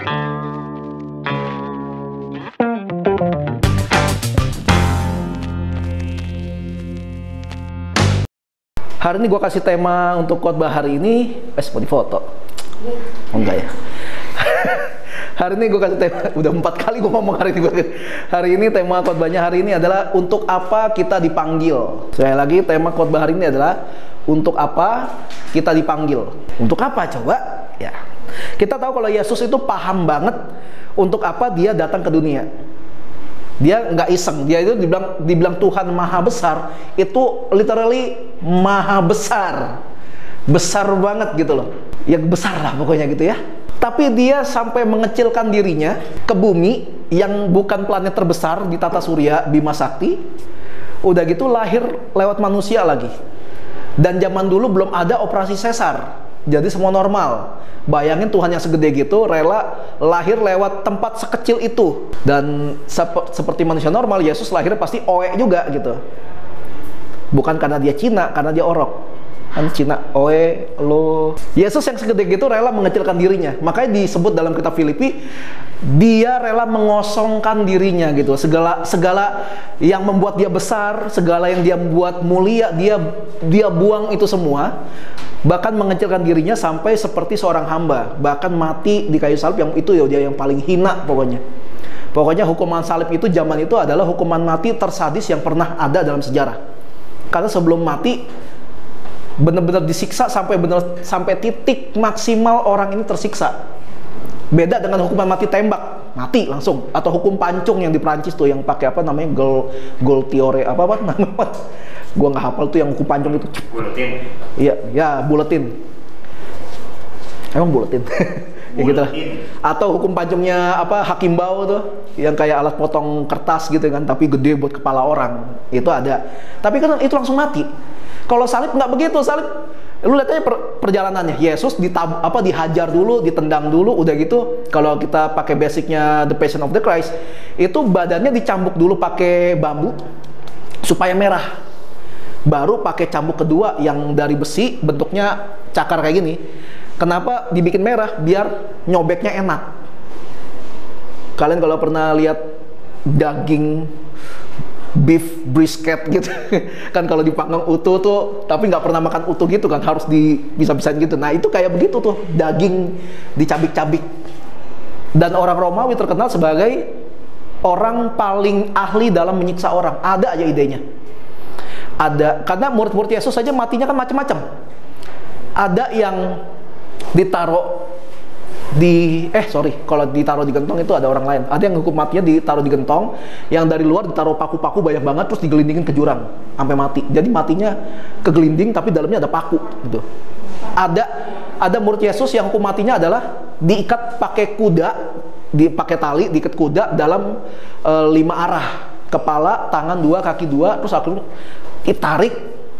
Hari ini gue kasih tema untuk khotbah hari ini. Mau difoto? Oh, enggak ya. Hari ini gue kasih tema. Udah 4 kali gue ngomong hari ini. Hari ini tema khotbahnya hari ini adalah untuk apa kita dipanggil. Sekali lagi tema khotbah hari ini adalah untuk apa kita dipanggil. Untuk apa coba? Ya. Kita tahu kalau Yesus itu paham banget untuk apa dia datang ke dunia. Dia nggak iseng, dia itu dibilang Tuhan Maha Besar, itu literally Maha Besar, besar banget gitu loh, ya besar lah pokoknya gitu ya. Tapi dia sampai mengecilkan dirinya ke bumi yang bukan planet terbesar di tata surya Bima Sakti. Udah gitu lahir lewat manusia lagi. Dan zaman dulu belum ada operasi sesar, jadi semua normal. Bayangin Tuhan yang segede gitu rela lahir lewat tempat sekecil itu. Dan seperti manusia normal, Yesus lahirnya pasti oe juga gitu. Bukan karena dia Cina, karena dia orok. Kan Cina, oe, lo. Yesus yang segede gitu rela mengecilkan dirinya. Makanya disebut dalam kitab Filipi, dia rela mengosongkan dirinya gitu. Segala yang membuat dia besar, segala yang dia buat mulia, dia buang itu semua. Bahkan mengecilkan dirinya sampai seperti seorang hamba, bahkan mati di kayu salib, yang itu ya dia yang paling hina pokoknya. Pokoknya hukuman salib itu zaman itu adalah hukuman mati tersadis yang pernah ada dalam sejarah. Karena sebelum mati benar-benar disiksa sampai titik maksimal orang ini tersiksa. Beda dengan hukuman mati tembak, mati langsung, atau hukum pancung yang di Prancis tuh yang pakai apa namanya, Goltiore apa namanya. Gua nggak hafal tuh yang hukum pancung itu. Buletin. Iya, ya buletin. Emang buletin. Ya gitu lah. Atau hukum pancungnya apa, Hakimbau tuh, yang kayak alat potong kertas gitu kan, tapi gede buat kepala orang. Itu ada. Tapi kan itu langsung mati. Kalau salib nggak begitu, salib lu lihat aja perjalanannya. Yesus dihajar dulu, ditendang dulu, udah gitu. Kalau kita pakai basicnya The Passion of the Christ, itu badannya dicambuk dulu pakai bambu supaya merah. Baru pakai cambuk kedua yang dari besi, bentuknya cakar kayak gini. Kenapa dibikin merah? Biar nyobeknya enak. Kalian kalau pernah lihat daging beef brisket gitu kan, kalau dipanggang utuh tuh, tapi nggak pernah makan utuh gitu kan, harus bisa-bisain gitu. Nah itu kayak begitu tuh, daging dicabik-cabik. Dan orang Romawi terkenal sebagai orang paling ahli dalam menyiksa orang. Ada aja idenya. Ada, karena murid-murid Yesus saja matinya kan macam-macam. Ada yang ditaruh kalau ditaruh di gentong itu ada orang lain. Ada yang hukum matinya ditaruh di gentong, yang dari luar ditaruh paku-paku banyak banget, terus digelindingin ke jurang sampai mati. Jadi matinya kegelinding tapi dalamnya ada paku gitu. Ada murid Yesus yang hukum matinya adalah diikat pakai kuda, dipakai tali, diikat kuda dalam 5 arah. Kepala, tangan 2, kaki 2, terus akhirnya ditarik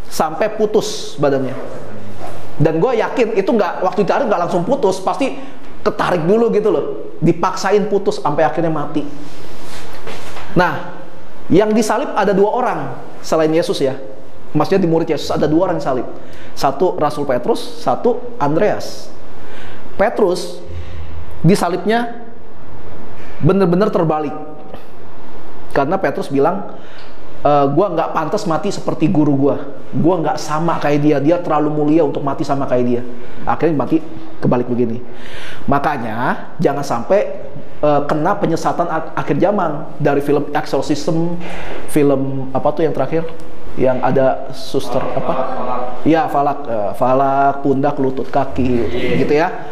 sampai putus badannya. Dan gue yakin itu waktu ditarik nggak langsung putus, pasti ketarik dulu gitu loh, dipaksain putus sampai akhirnya mati. Nah, yang disalib ada 2 orang selain Yesus ya. Maksudnya di murid Yesus ada 2 orang yang salib. Satu Rasul Petrus, satu Andreas. Petrus disalibnya bener-bener terbalik. Karena Petrus bilang, gua nggak pantas mati seperti guru gua nggak sama kayak dia terlalu mulia untuk mati sama kayak dia. Akhirnya mati kebalik begini. Makanya jangan sampai kena penyesatan akhir zaman. Dari film Exorcism, film apa tuh yang terakhir, yang ada suster apa ya, falak, pundak, lutut, kaki gitu ya.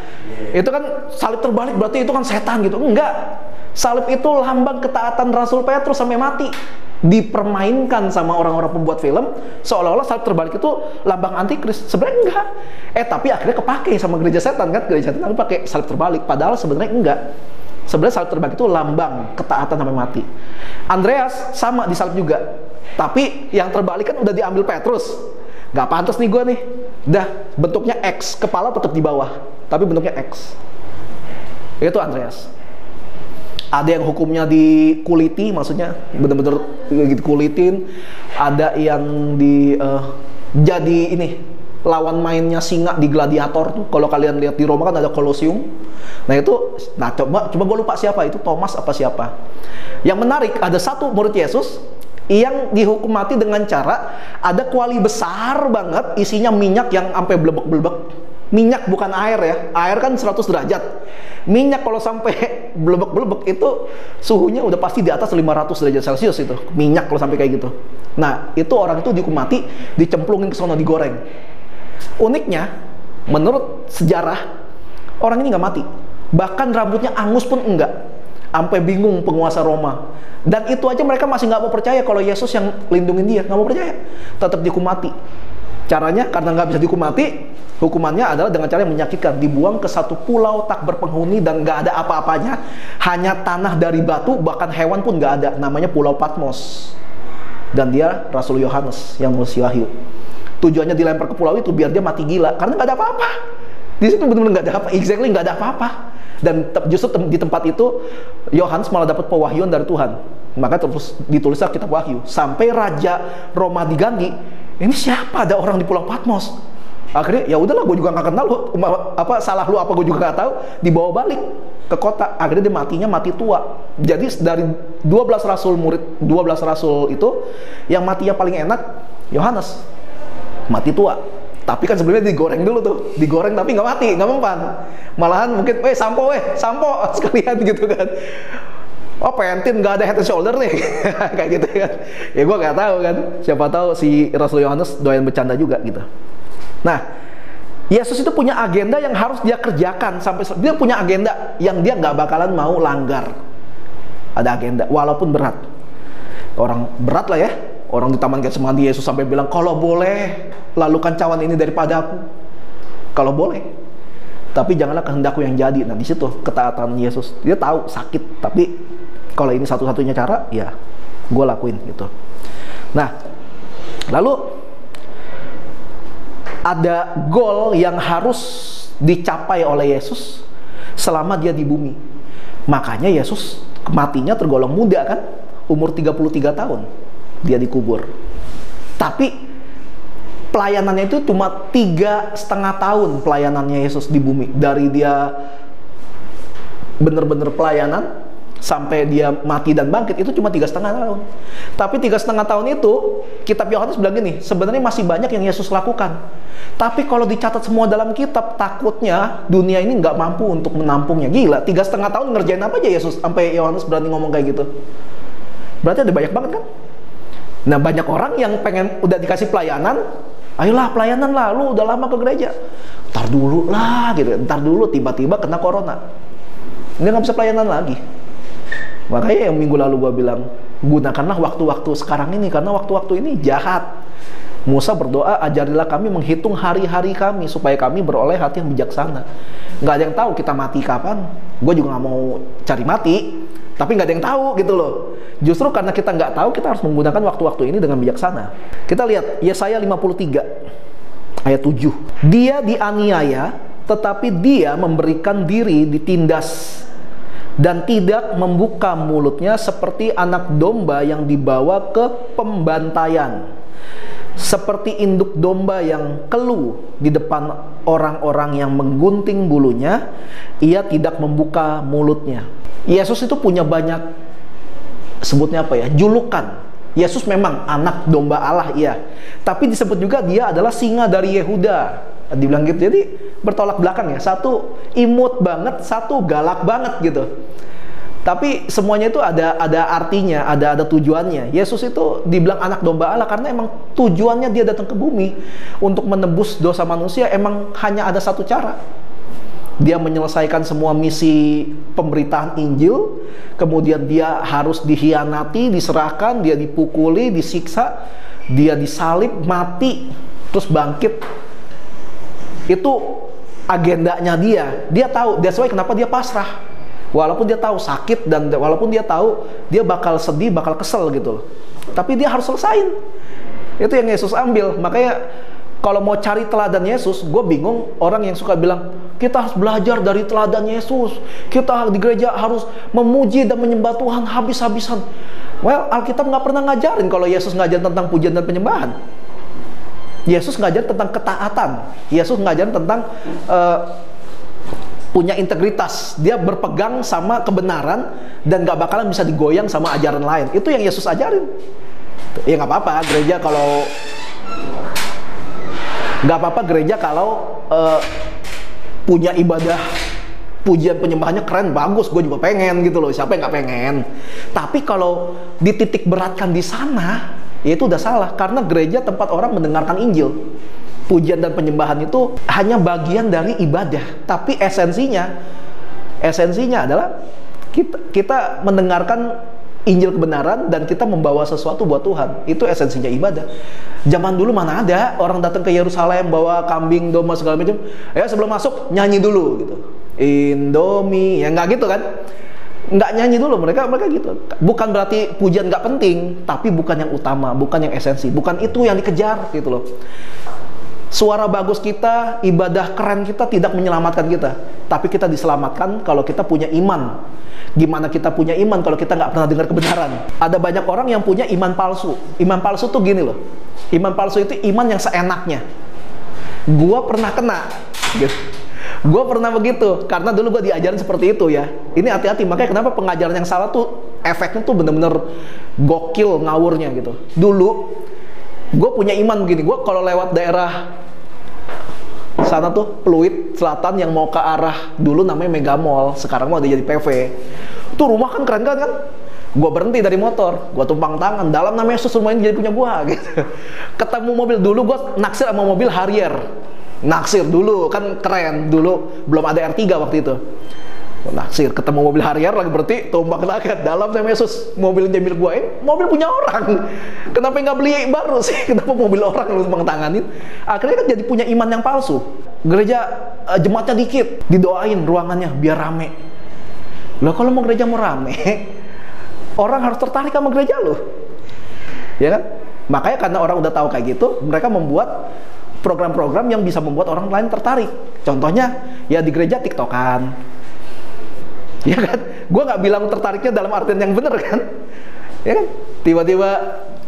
Itu kan salib terbalik, berarti itu kan setan gitu. Enggak, salib itu lambang ketaatan Rasul Petrus sampai mati. Dipermainkan sama orang-orang pembuat film seolah-olah salib terbalik itu lambang antikris. Sebenarnya enggak. Tapi akhirnya kepake sama gereja setan kan. Gereja setan pakai salib terbalik, padahal sebenarnya enggak. Sebenarnya salib terbalik itu lambang ketaatan sampai mati. Andreas sama disalib juga. Tapi yang terbalik kan udah diambil Petrus. Nggak pantas nih gue nih. Dah bentuknya X, kepala tetap di bawah, tapi bentuknya X. Itu Andreas. Ada yang hukumnya dikuliti, maksudnya bener-bener dikulitin. Ada yang jadi ini, lawan mainnya singa di Gladiator tuh. Kalau kalian lihat di Roma kan ada Colosseum. Nah itu, coba gue lupa siapa itu, Thomas apa siapa. Yang menarik, ada satu murid Yesus yang dihukum mati dengan cara ada kuali besar banget isinya minyak yang sampai blebek-blebek. Minyak bukan air ya. Air kan 100 derajat. Minyak kalau sampai blebek-blebek itu suhunya udah pasti di atas 500 derajat Celcius itu. Minyak kalau sampai kayak gitu. Nah, itu orang itu dihukum mati, dicemplungin ke sono, digoreng. Uniknya, menurut sejarah, orang ini nggak mati. Bahkan rambutnya angus pun enggak. Sampai bingung penguasa Roma. Dan itu aja mereka masih nggak mau percaya kalau Yesus yang lindungin dia. Nggak mau percaya. Tetap dihukum mati. Caranya, karena nggak bisa dihukum mati, hukumannya adalah dengan cara yang menyakitkan. Dibuang ke satu pulau tak berpenghuni dan nggak ada apa-apanya. Hanya tanah dari batu, bahkan hewan pun nggak ada. Namanya Pulau Patmos. Dan dia Rasul Yohanes yang nulis Wahyu. Tujuannya dilempar ke pulau itu biar dia mati gila. Karena nggak ada apa-apa. Di situ benar-benar nggak ada apa, exactly nggak ada apa-apa. Dan justru di tempat itu Yohanes malah dapat pewahyuan dari Tuhan. Maka terus ditulislah kitab Wahyu. Sampai Raja Roma diganti. Ini siapa ada orang di Pulau Patmos? Akhirnya ya udahlah, gue juga nggak kenal lu, apa salah lu apa gue juga nggak tahu. Dibawa balik ke kota. Akhirnya dia matinya mati tua. Jadi dari 12 rasul murid, 12 rasul itu yang matinya paling enak Yohanes. Mati tua. Tapi kan sebelumnya digoreng dulu tuh, digoreng tapi nggak mati, nggak mempan. Malahan mungkin, sampo sekalian gitu kan. Oh pentin nggak ada head and shoulder nih, kayak gitu kan. Ya gue nggak tahu kan. Siapa tahu si Rasul Yohanes doyan bercanda juga gitu. Nah, Yesus itu punya agenda yang harus dia kerjakan sampai dia punya agenda yang dia nggak bakalan mau langgar. Ada agenda, walaupun berat. Orang berat lah ya. Orang di Taman Getsemani Yesus sampai bilang, kalau boleh lalukan cawan ini daripada aku. Kalau boleh. Tapi janganlah kehendakku yang jadi. Nah di situ ketaatan Yesus. Dia tahu sakit, tapi kalau ini satu-satunya cara, ya gue lakuin gitu. Nah, lalu ada goal yang harus dicapai oleh Yesus selama dia di bumi. Makanya Yesus matinya tergolong muda kan, umur 33 tahun dia dikubur. Tapi pelayanannya itu cuma 3,5 tahun pelayanannya Yesus di bumi. Dari dia bener-bener pelayanan sampai dia mati dan bangkit itu cuma 3,5 tahun. Tapi 3,5 tahun itu kitab Yohanes bilang gini, sebenarnya masih banyak yang Yesus lakukan. Tapi kalau dicatat semua dalam kitab, takutnya dunia ini nggak mampu untuk menampungnya. Gila, 3,5 tahun ngerjain apa aja Yesus sampai Yohanes berani ngomong kayak gitu. Berarti ada banyak banget kan? Nah banyak orang yang pengen udah dikasih pelayanan, ayolah pelayanan lah, lu udah lama ke gereja, ntar dulu lah gitu, ntar dulu tiba-tiba kena corona, ini nggak bisa pelayanan lagi. Makanya yang minggu lalu gua bilang, gunakanlah waktu-waktu sekarang ini, karena waktu-waktu ini jahat. Musa berdoa, ajarilah kami menghitung hari-hari kami supaya kami beroleh hati yang bijaksana. Nggak ada yang tahu kita mati kapan. Gue juga nggak mau cari mati, tapi nggak ada yang tahu gitu loh. Justru karena kita nggak tahu, kita harus menggunakan waktu-waktu ini dengan bijaksana. Kita lihat Yesaya 53 ayat 7. Dia dianiaya, tetapi dia memberikan diri ditindas dan tidak membuka mulutnya, seperti anak domba yang dibawa ke pembantaian, seperti induk domba yang keluh di depan orang-orang yang menggunting bulunya, ia tidak membuka mulutnya. Yesus itu punya banyak, sebutnya apa ya, julukan. Yesus memang anak domba Allah, iya. Tapi disebut juga dia adalah singa dari Yehuda. Dibilang gitu, jadi bertolak belakang ya. Satu imut banget, satu galak banget gitu. Tapi semuanya itu ada artinya, ada tujuannya. Yesus itu dibilang anak domba Allah karena emang tujuannya dia datang ke bumi untuk menebus dosa manusia. Emang hanya ada satu cara. Dia menyelesaikan semua misi pemberitaan Injil, kemudian dia harus dihianati, diserahkan, dia dipukuli, disiksa, dia disalib, mati, terus bangkit. Itu agendanya dia. Dia tahu, that's why kenapa dia pasrah. Walaupun dia tahu sakit, dan walaupun dia tahu dia bakal sedih, bakal kesel gitu loh. Tapi dia harus selesain. Itu yang Yesus ambil. Makanya kalau mau cari teladan Yesus, gue bingung orang yang suka bilang, kita harus belajar dari teladan Yesus. Kita di gereja harus memuji dan menyembah Tuhan habis-habisan. Well, Alkitab nggak pernah ngajarin kalau Yesus ngajarin tentang pujian dan penyembahan. Yesus ngajarin tentang ketaatan. Yesus ngajarin tentang punya integritas. Dia berpegang sama kebenaran dan gak bakalan bisa digoyang sama ajaran lain. Itu yang Yesus ajarin. Ya nggak apa-apa gereja kalau punya ibadah pujian penyembahannya keren, bagus, gue juga pengen gitu loh. Siapa yang nggak pengen? Tapi kalau dititik beratkan di sana, ya itu udah salah. Karena gereja tempat orang mendengarkan Injil. Pujian dan penyembahan itu hanya bagian dari ibadah. Tapi esensinya adalah kita mendengarkan Injil kebenaran dan kita membawa sesuatu buat Tuhan. Itu esensinya ibadah. Zaman dulu mana ada orang datang ke Yerusalem bawa kambing, domba segala macam. Ya sebelum masuk nyanyi dulu gitu. Indomie, ya nggak gitu kan? Nggak nyanyi dulu, mereka gitu. Bukan berarti pujian nggak penting, tapi bukan yang utama, bukan yang esensi, bukan itu yang dikejar gitu loh. Suara bagus kita, ibadah keren kita tidak menyelamatkan kita, tapi kita diselamatkan kalau kita punya iman. Gimana kita punya iman kalau kita nggak pernah dengar kebenaran? Ada banyak orang yang punya iman palsu. Iman palsu tuh gini loh. Iman palsu itu iman yang seenaknya. Gua pernah kena gitu. Gue pernah begitu, karena dulu gue diajarin seperti itu ya. Ini hati-hati, makanya kenapa pengajaran yang salah tuh efeknya tuh bener-bener gokil ngawurnya gitu. Dulu gue punya iman begini, gue kalau lewat daerah sana tuh Pluit Selatan yang mau ke arah dulu namanya Mega Mall, sekarang mau udah jadi PV. Tuh rumah kan keren kan? Gue berhenti dari motor, gue tumpang tangan, dalam namanya Yesus rumahnya jadi punya gue gitu. Ketemu mobil dulu, gue naksir sama mobil Harrier. Naksir dulu, kan keren. Dulu belum ada R3 waktu itu. Naksir, ketemu mobil Harrier lagi berhenti, tombak naket. Dalam sama Yesus, mobilnya milik gue. Mobil punya orang. Kenapa nggak beli baru sih? Kenapa mobil orang lu tumpang tanganin? Akhirnya kan jadi punya iman yang palsu. Gereja jemaatnya dikit, didoain ruangannya biar rame. Loh kalau mau gereja mau rame, orang harus tertarik sama gereja lo. Ya kan? Makanya karena orang udah tahu kayak gitu, mereka membuat program-program yang bisa membuat orang lain tertarik. Contohnya ya di gereja TikTokan, ya kan? Gue nggak bilang tertariknya dalam artian yang benar kan? Ya kan? Tiba-tiba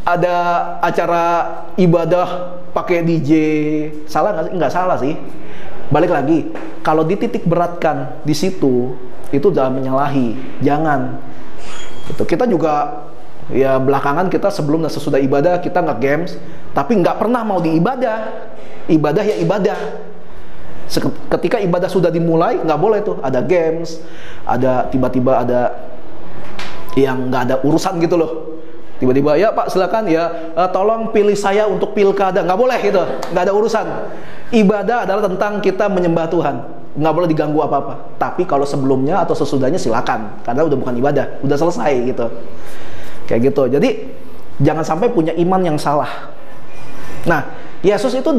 ada acara ibadah pakai DJ, salah nggak sih? Nggak salah sih. Balik lagi, kalau dititik beratkan di situ, itu udah menyalahi. Jangan. Itu kita juga ya belakangan kita sebelum dan sesudah ibadah kita nggak games, tapi nggak pernah mau diibadah. Ibadah ya ibadah. Ketika ibadah sudah dimulai nggak boleh tuh ada games, ada tiba-tiba ada yang nggak ada urusan gitu loh. Tiba-tiba ya Pak silakan ya tolong pilih saya untuk pilkada, nggak boleh gitu, nggak ada urusan. Ibadah adalah tentang kita menyembah Tuhan, nggak boleh diganggu apa-apa. Tapi kalau sebelumnya atau sesudahnya silakan, karena udah bukan ibadah, udah selesai gitu. Kayak gitu. Jadi jangan sampai punya iman yang salah. Nah, Yesus itu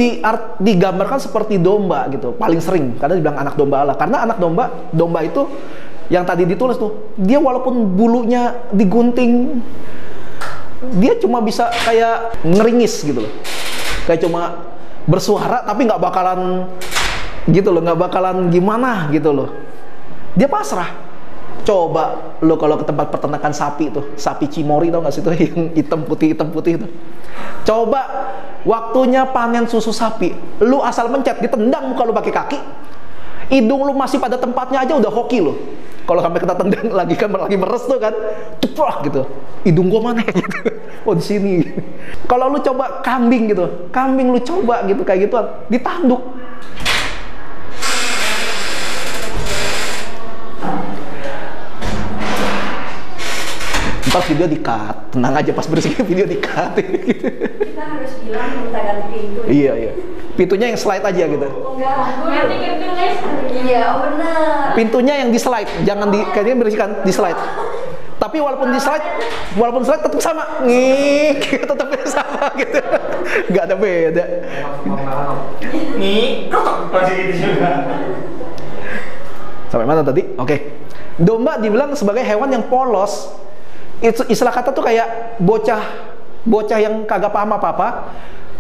digambarkan seperti domba gitu, paling sering karena dibilang anak domba Allah. Karena anak domba itu yang tadi ditulis tuh, dia walaupun bulunya digunting, dia cuma bisa kayak ngeringis gitu loh. Kayak cuma bersuara tapi nggak bakalan gitu loh, nggak bakalan gimana gitu loh. Dia pasrah. Coba lo kalau ke tempat peternakan sapi tuh, sapi Cimory tau gak sih tuh yang hitam putih itu. Coba waktunya panen susu sapi, lu asal mencet ditendang muka lu pakai kaki, hidung lu masih pada tempatnya aja udah hoki lo. Kalau sampai kita tendang lagi kan lagi meres tuh kan, ceplok gitu, hidung gua mana gitu. Oh di sini. Kalau lu coba kambing gitu, kambing lu coba gitu kayak gitu, ditanduk. Pas video di-cut, tenang aja pas bersih video di-cut. Kita harus bilang minta ganti pintu. Iya. Pintunya yang slide aja gitu. Enggak, ganti pintu guys. Iya, benar. Pintunya yang di slide, jangan di kayaknya bersihkan di slide. Tapi walaupun slide tetap sama. Nih, tetap sama gitu. Enggak ada beda. Nih, kok masih gitu juga. Sampai mana tadi? Oke. Domba dibilang sebagai hewan yang polos. Istilah kata tuh kayak bocah yang kagak paham apa-apa.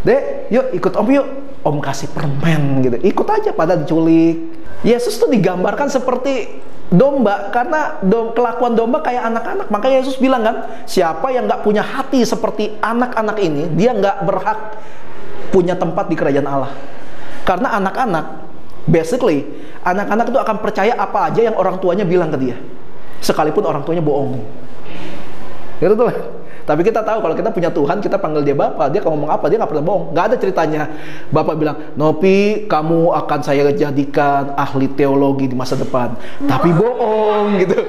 Dek, yuk ikut om yuk. Om kasih permen gitu. Ikut aja pada diculik. Yesus tuh digambarkan seperti domba karena kelakuan domba kayak anak-anak. Makanya Yesus bilang kan, siapa yang nggak punya hati seperti anak-anak ini, dia nggak berhak punya tempat di kerajaan Allah. Karena anak-anak, basically, anak-anak itu akan percaya apa aja yang orang tuanya bilang ke dia, sekalipun orang tuanya bohong. Gitu tuh. Tapi kita tahu kalau kita punya Tuhan, kita panggil dia Bapak, dia kalau ngomong apa, dia nggak pernah bohong. Nggak ada ceritanya Bapak bilang, Nopi, kamu akan saya jadikan ahli teologi di masa depan. Tapi bohong gitu.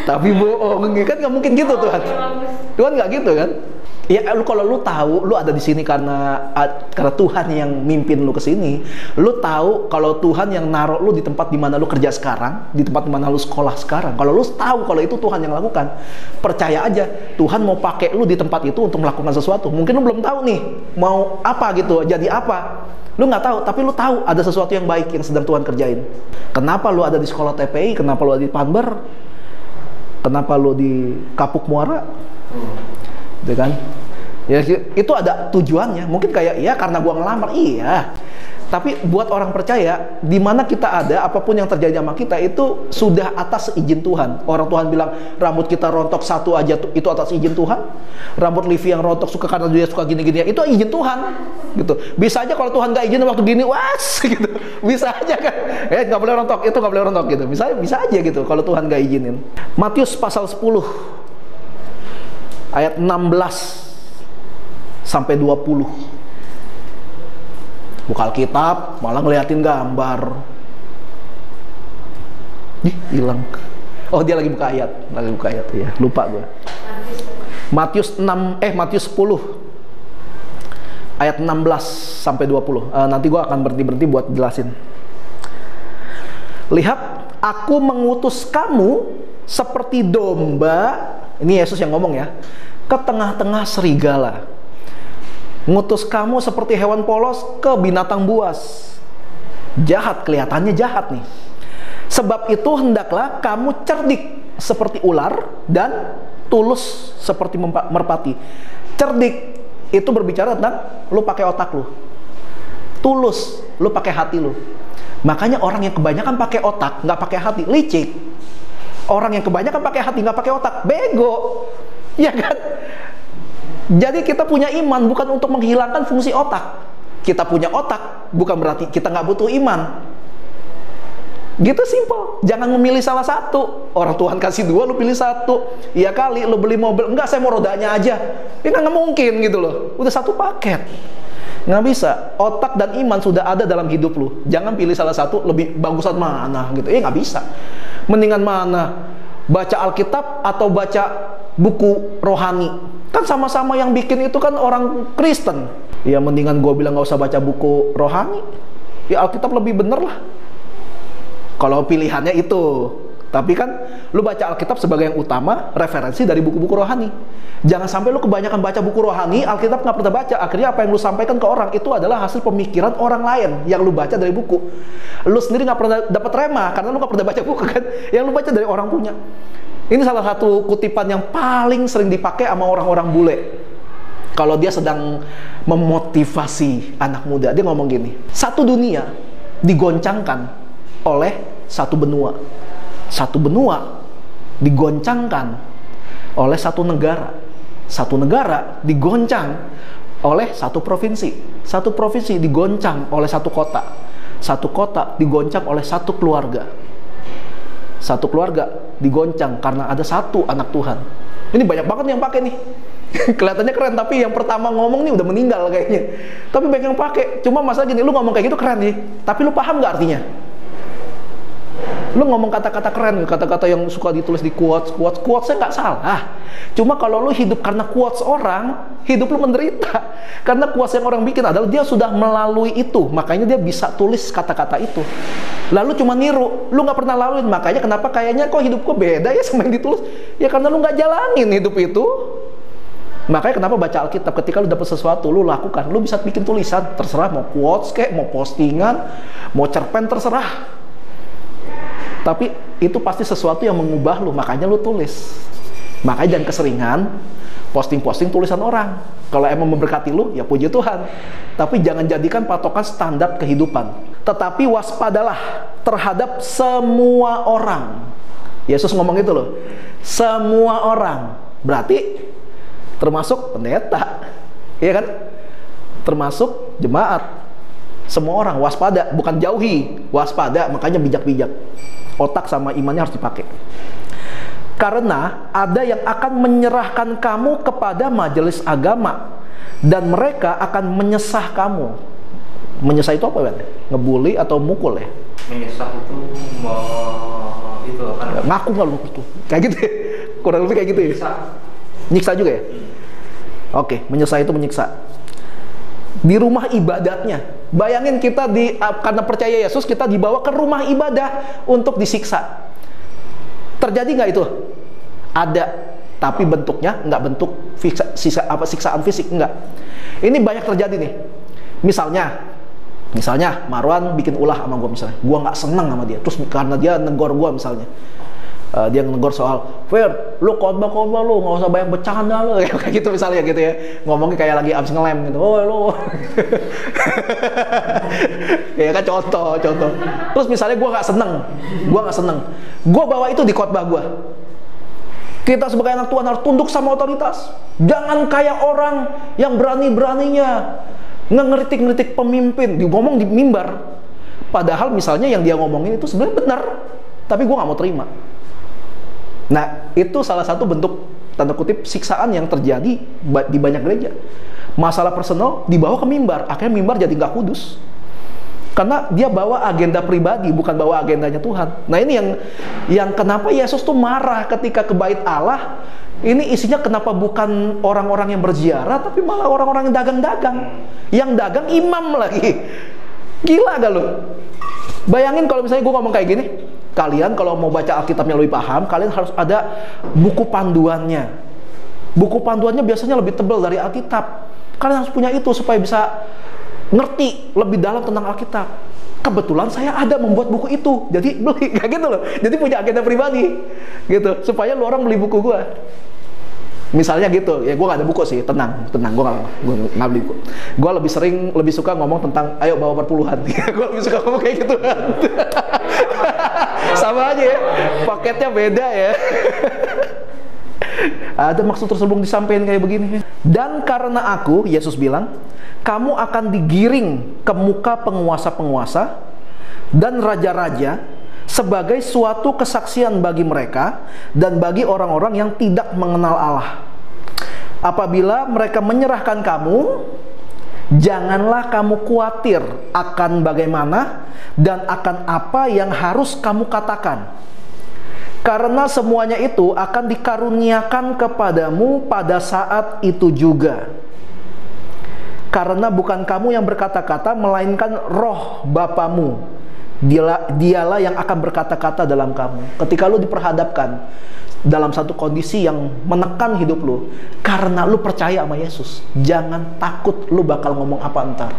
Tapi bohong, kan nggak mungkin gitu Tuhan. Tuhan nggak gitu kan? Ya kalau lu tahu lu ada di sini karena Tuhan yang mimpin lu ke sini. Lu tahu kalau Tuhan yang naruh lu di tempat di mana lu kerja sekarang, di tempat di mana lu sekolah sekarang. Kalau lu tahu kalau itu Tuhan yang lakukan, percaya aja Tuhan mau pakai lu di tempat itu untuk melakukan sesuatu. Mungkin lu belum tahu nih mau apa gitu, jadi apa. Lu nggak tahu, tapi lu tahu ada sesuatu yang baik yang sedang Tuhan kerjain. Kenapa lu ada di sekolah TPI? Kenapa lu ada di Panber? Kenapa lu di Kapuk Muara? Gitu kan? Ya itu ada tujuannya. Mungkin kayak ya karena gua ngelamar, iya. Tapi buat orang percaya, di mana kita ada, apapun yang terjadi sama kita itu sudah atas izin Tuhan. Orang Tuhan bilang rambut kita rontok satu aja itu atas izin Tuhan. Rambut Livi yang rontok suka karena dia suka gini-gini, itu izin Tuhan. Gitu. Bisa aja kalau Tuhan nggak izin waktu gini, was gitu. Bisa aja kan? Nggak boleh rontok, itu nggak boleh rontok gitu. Bisa aja gitu kalau Tuhan nggak izinin. Matius pasal 10 ayat 16 sampai 20. Buka Alkitab, malah ngeliatin gambar. Ih, hilang. Oh, dia lagi buka ayat. Ya. Lupa gue. Matius 10 ayat 16 sampai 20. Nanti gue akan berhenti buat jelasin. Lihat, aku mengutus kamu seperti domba. Ini Yesus yang ngomong ya. Ke tengah-tengah serigala. Ngutus kamu seperti hewan polos ke binatang buas. Jahat, kelihatannya jahat nih. Sebab itu hendaklah kamu cerdik seperti ular dan tulus seperti merpati. Cerdik itu berbicara tentang lu pakai otak lu. Tulus, lu pakai hati lu. Makanya orang yang kebanyakan pakai otak, nggak pakai hati, licik. Orang yang kebanyakan pakai hati, nggak pakai otak, bego. Ya kan? Jadi kita punya iman bukan untuk menghilangkan fungsi otak. Kita punya otak bukan berarti kita nggak butuh iman. Gitu simple. Jangan memilih salah satu. Orang Tuhan kasih dua, lu pilih satu. Iya kali, lu beli mobil, enggak saya mau rodanya aja. Ini nggak mungkin gitu loh. Udah satu paket. Nggak bisa. Otak dan iman sudah ada dalam hidup lu. Jangan pilih salah satu, lebih bagusan mana gitu. Nggak bisa. Mendingan mana? Baca Alkitab atau baca buku rohani? Kan sama-sama yang bikin itu kan orang Kristen. Ya mendingan gue bilang gak usah baca buku rohani. Ya Alkitab lebih bener lah. Kalau pilihannya itu. Tapi kan lu baca Alkitab sebagai yang utama, referensi dari buku-buku rohani. Jangan sampai lu kebanyakan baca buku rohani, Alkitab gak pernah baca. Akhirnya apa yang lu sampaikan ke orang itu adalah hasil pemikiran orang lain yang lu baca dari buku. Lu sendiri gak pernah dapat rema karena lu gak pernah baca buku kan. Yang lu baca dari orang punya. Ini salah satu kutipan yang paling sering dipakai sama orang-orang bule. Kalau dia sedang memotivasi anak muda, dia ngomong gini, satu dunia digoncangkan oleh satu benua. Satu benua digoncangkan oleh satu negara. Satu negara digoncang oleh satu provinsi. Satu provinsi digoncang oleh satu kota. Satu kota digoncang oleh satu keluarga. Satu keluarga digoncang karena ada satu anak Tuhan. Ini banyak banget yang pakai nih. Kelihatannya keren, tapi yang pertama ngomong nih udah meninggal kayaknya. Tapi banyak yang pakai. Cuma masalah gini, lu ngomong kayak gitu keren nih. Tapi lu paham nggak artinya? Lu ngomong kata-kata keren, kata-kata yang suka ditulis di quotes-nya nggak salah. Cuma kalau lu hidup karena quotes orang, hidup lu menderita. Karena quotes yang orang bikin adalah dia sudah melalui itu, makanya dia bisa tulis kata-kata itu. Lalu cuma niru, lu nggak pernah laluin, makanya kenapa kayaknya kok hidup gua beda ya sama yang ditulis? Ya karena lu nggak jalanin hidup itu. Makanya kenapa baca Alkitab, ketika lu dapat sesuatu, lu lakukan. Lu bisa bikin tulisan, terserah mau quotes kayak, mau postingan, mau cerpen, terserah. Tapi itu pasti sesuatu yang mengubah lu, makanya lu tulis. Makanya jangan keseringan posting-posting tulisan orang. Kalau emang memberkati lu, ya puji Tuhan. Tapi jangan jadikan patokan standar kehidupan. Tetapi waspadalah terhadap semua orang. Yesus ngomong itu loh. Semua orang. Berarti termasuk pendeta. Iya kan? Termasuk jemaat, semua orang waspada, bukan jauhi, waspada. Makanya bijak-bijak, otak sama imannya harus dipakai. Karena ada yang akan menyerahkan kamu kepada majelis agama dan mereka akan menyesah kamu. Menyesah itu apa, Ben? Ngebully atau mukul ya? Menyesah itu itu apa? Ngaku nggak lu itu? Kayak gitu ya? Kurang lebih kayak gitu ya? Nyiksa juga ya? Oke, menyesah itu menyiksa. Di rumah ibadatnya. Bayangin kita karena percaya Yesus, kita dibawa ke rumah ibadah untuk disiksa. Terjadi nggak itu? Ada, tapi bentuknya nggak bentuk siksaan fisik, nggak. Ini banyak terjadi nih. Misalnya Marwan bikin ulah sama gue misalnya, gue nggak seneng sama dia, terus karena dia negor gue misalnya, dia negor soal, Fir, lu khotbah lu nggak usah banyak bercanda lu, kayak gitu misalnya gitu ya, ngomongnya kayak lagi abis ngelem gitu, oh lu, ya kan contoh. Terus misalnya gue nggak seneng, gue bawa itu di khotbah gue. Kita sebagai anak Tuhan harus tunduk sama otoritas, jangan kayak orang yang berani-beraninya ngeritik pemimpin, ngomong di mimbar. Padahal misalnya yang dia ngomongin itu sebenarnya benar, tapi gue nggak mau terima. Nah, itu salah satu bentuk tanda kutip siksaan yang terjadi di banyak gereja. Masalah personal dibawa ke mimbar, akhirnya mimbar jadi nggak kudus. Karena dia bawa agenda pribadi, bukan bawa agendanya Tuhan. Nah, ini yang kenapa Yesus tuh marah ketika ke bait Allah. Ini isinya kenapa bukan orang-orang yang berziarah, tapi malah orang-orang yang dagang-dagang. Yang dagang imam lagi. Gila gak lo? Bayangin kalau misalnya gue ngomong kayak gini, kalian kalau mau baca Alkitabnya lebih paham, kalian harus ada buku panduannya. Buku panduannya biasanya lebih tebal dari Alkitab. Kalian harus punya itu supaya bisa ngerti lebih dalam tentang Alkitab. Kebetulan saya ada membuat buku itu, jadi beli, kayak gitu loh. Jadi punya agenda pribadi, gitu, supaya lu orang beli buku gue. Misalnya gitu, ya gue gak ada buku sih, tenang, gue gak beli buku. Gue lebih suka ngomong tentang, ayo bawa perpuluhan. Gue lebih suka ngomong kayak gitu. Sama aja ya, paketnya beda ya. Ada maksud terselubung disampaikan kayak begini. Dan karena aku, Yesus bilang, kamu akan digiring ke muka penguasa-penguasa dan raja-raja sebagai suatu kesaksian bagi mereka dan bagi orang-orang yang tidak mengenal Allah. Apabila mereka menyerahkan kamu, janganlah kamu khawatir akan bagaimana dan akan apa yang harus kamu katakan. Karena semuanya itu akan dikaruniakan kepadamu pada saat itu juga. Karena bukan kamu yang berkata-kata, melainkan roh Bapamu. Dialah yang akan berkata-kata dalam kamu. Ketika lu diperhadapkan dalam satu kondisi yang menekan hidup lu, karena lu percaya sama Yesus, jangan takut lu bakal ngomong apa ntar.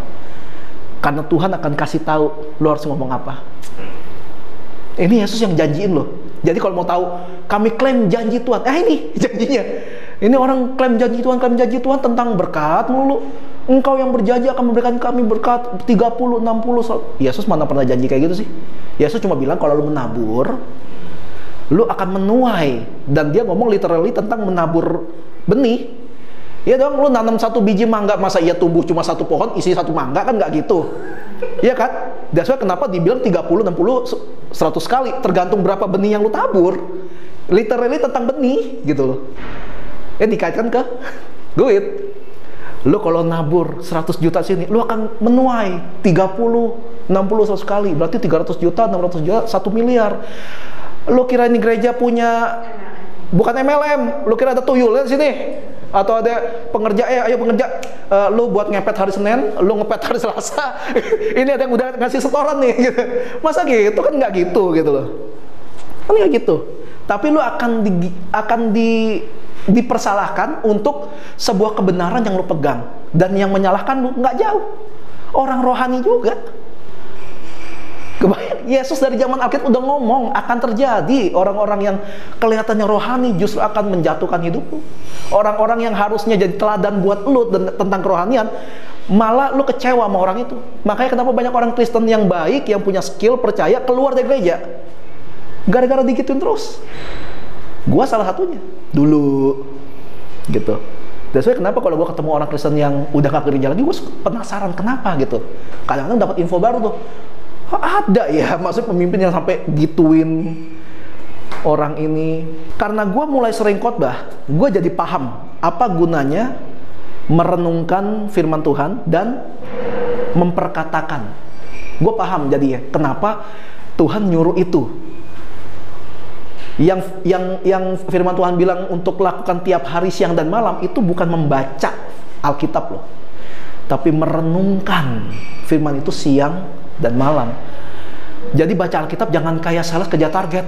Karena Tuhan akan kasih tahu lu harus ngomong apa. Ini Yesus yang janjiin lo. Jadi kalau mau tahu, kami klaim janji Tuhan. Ini janjinya. Ini orang klaim janji Tuhan tentang berkat mulu. Engkau yang berjanji akan memberikan kami berkat 30, 60, 100. Yesus mana pernah janji kayak gitu sih? Yesus cuma bilang kalau lu menabur, lu akan menuai. Dan dia ngomong literally tentang menabur benih. Ya dong, lu nanam satu biji mangga, masa ia tumbuh cuma satu pohon isi satu mangga, kan nggak gitu. Iya kan? That's why kenapa dibilang 30, 60, 100 kali, tergantung berapa benih yang lu tabur. Literally tentang benih gitu loh. Dikaitkan ke duit. Lu kalau nabur 100 juta sini, lu akan menuai 30, 60, 100 kali. Berarti 300 juta, 600 juta, 1 miliar. Lu kira ini gereja punya, bukan MLM, lu kira ada tuyul di sini? Atau ada pengerja, ayo pengerja, lu buat ngepet hari Senin, lu ngepet hari Selasa. Ini ada yang udah ngasih setoran nih gitu. Masa gitu? Kan nggak gitu loh. Kan nggak gitu. Tapi lu akan dipersalahkan untuk sebuah kebenaran yang lu pegang, dan yang menyalahkan lu nggak jauh, orang rohani juga. Kebayang, Yesus dari zaman Alkitab udah ngomong akan terjadi orang-orang yang kelihatannya rohani justru akan menjatuhkan hidupmu. Orang-orang yang harusnya jadi teladan buat lu tentang kerohanian, malah lu kecewa sama orang itu. Makanya kenapa banyak orang Kristen yang baik, yang punya skill, percaya, keluar dari gereja gara-gara digituin terus. Gua salah satunya dulu gitu. Dan saya kenapa kalau gue ketemu orang Kristen yang udah gak gereja lagi, gue penasaran kenapa gitu. Kadang-kadang dapat info baru tuh. Ada ya, maksudnya pemimpin yang sampai gituin orang ini. Karena gue mulai sering khotbah, gue jadi paham apa gunanya merenungkan firman Tuhan dan memperkatakan. Gue paham jadi ya, kenapa Tuhan nyuruh itu. Yang firman Tuhan bilang untuk lakukan tiap hari siang dan malam itu bukan membaca Alkitab loh, tapi merenungkan firman itu siang dan malam. Jadi baca Alkitab jangan kayak sales kejar target.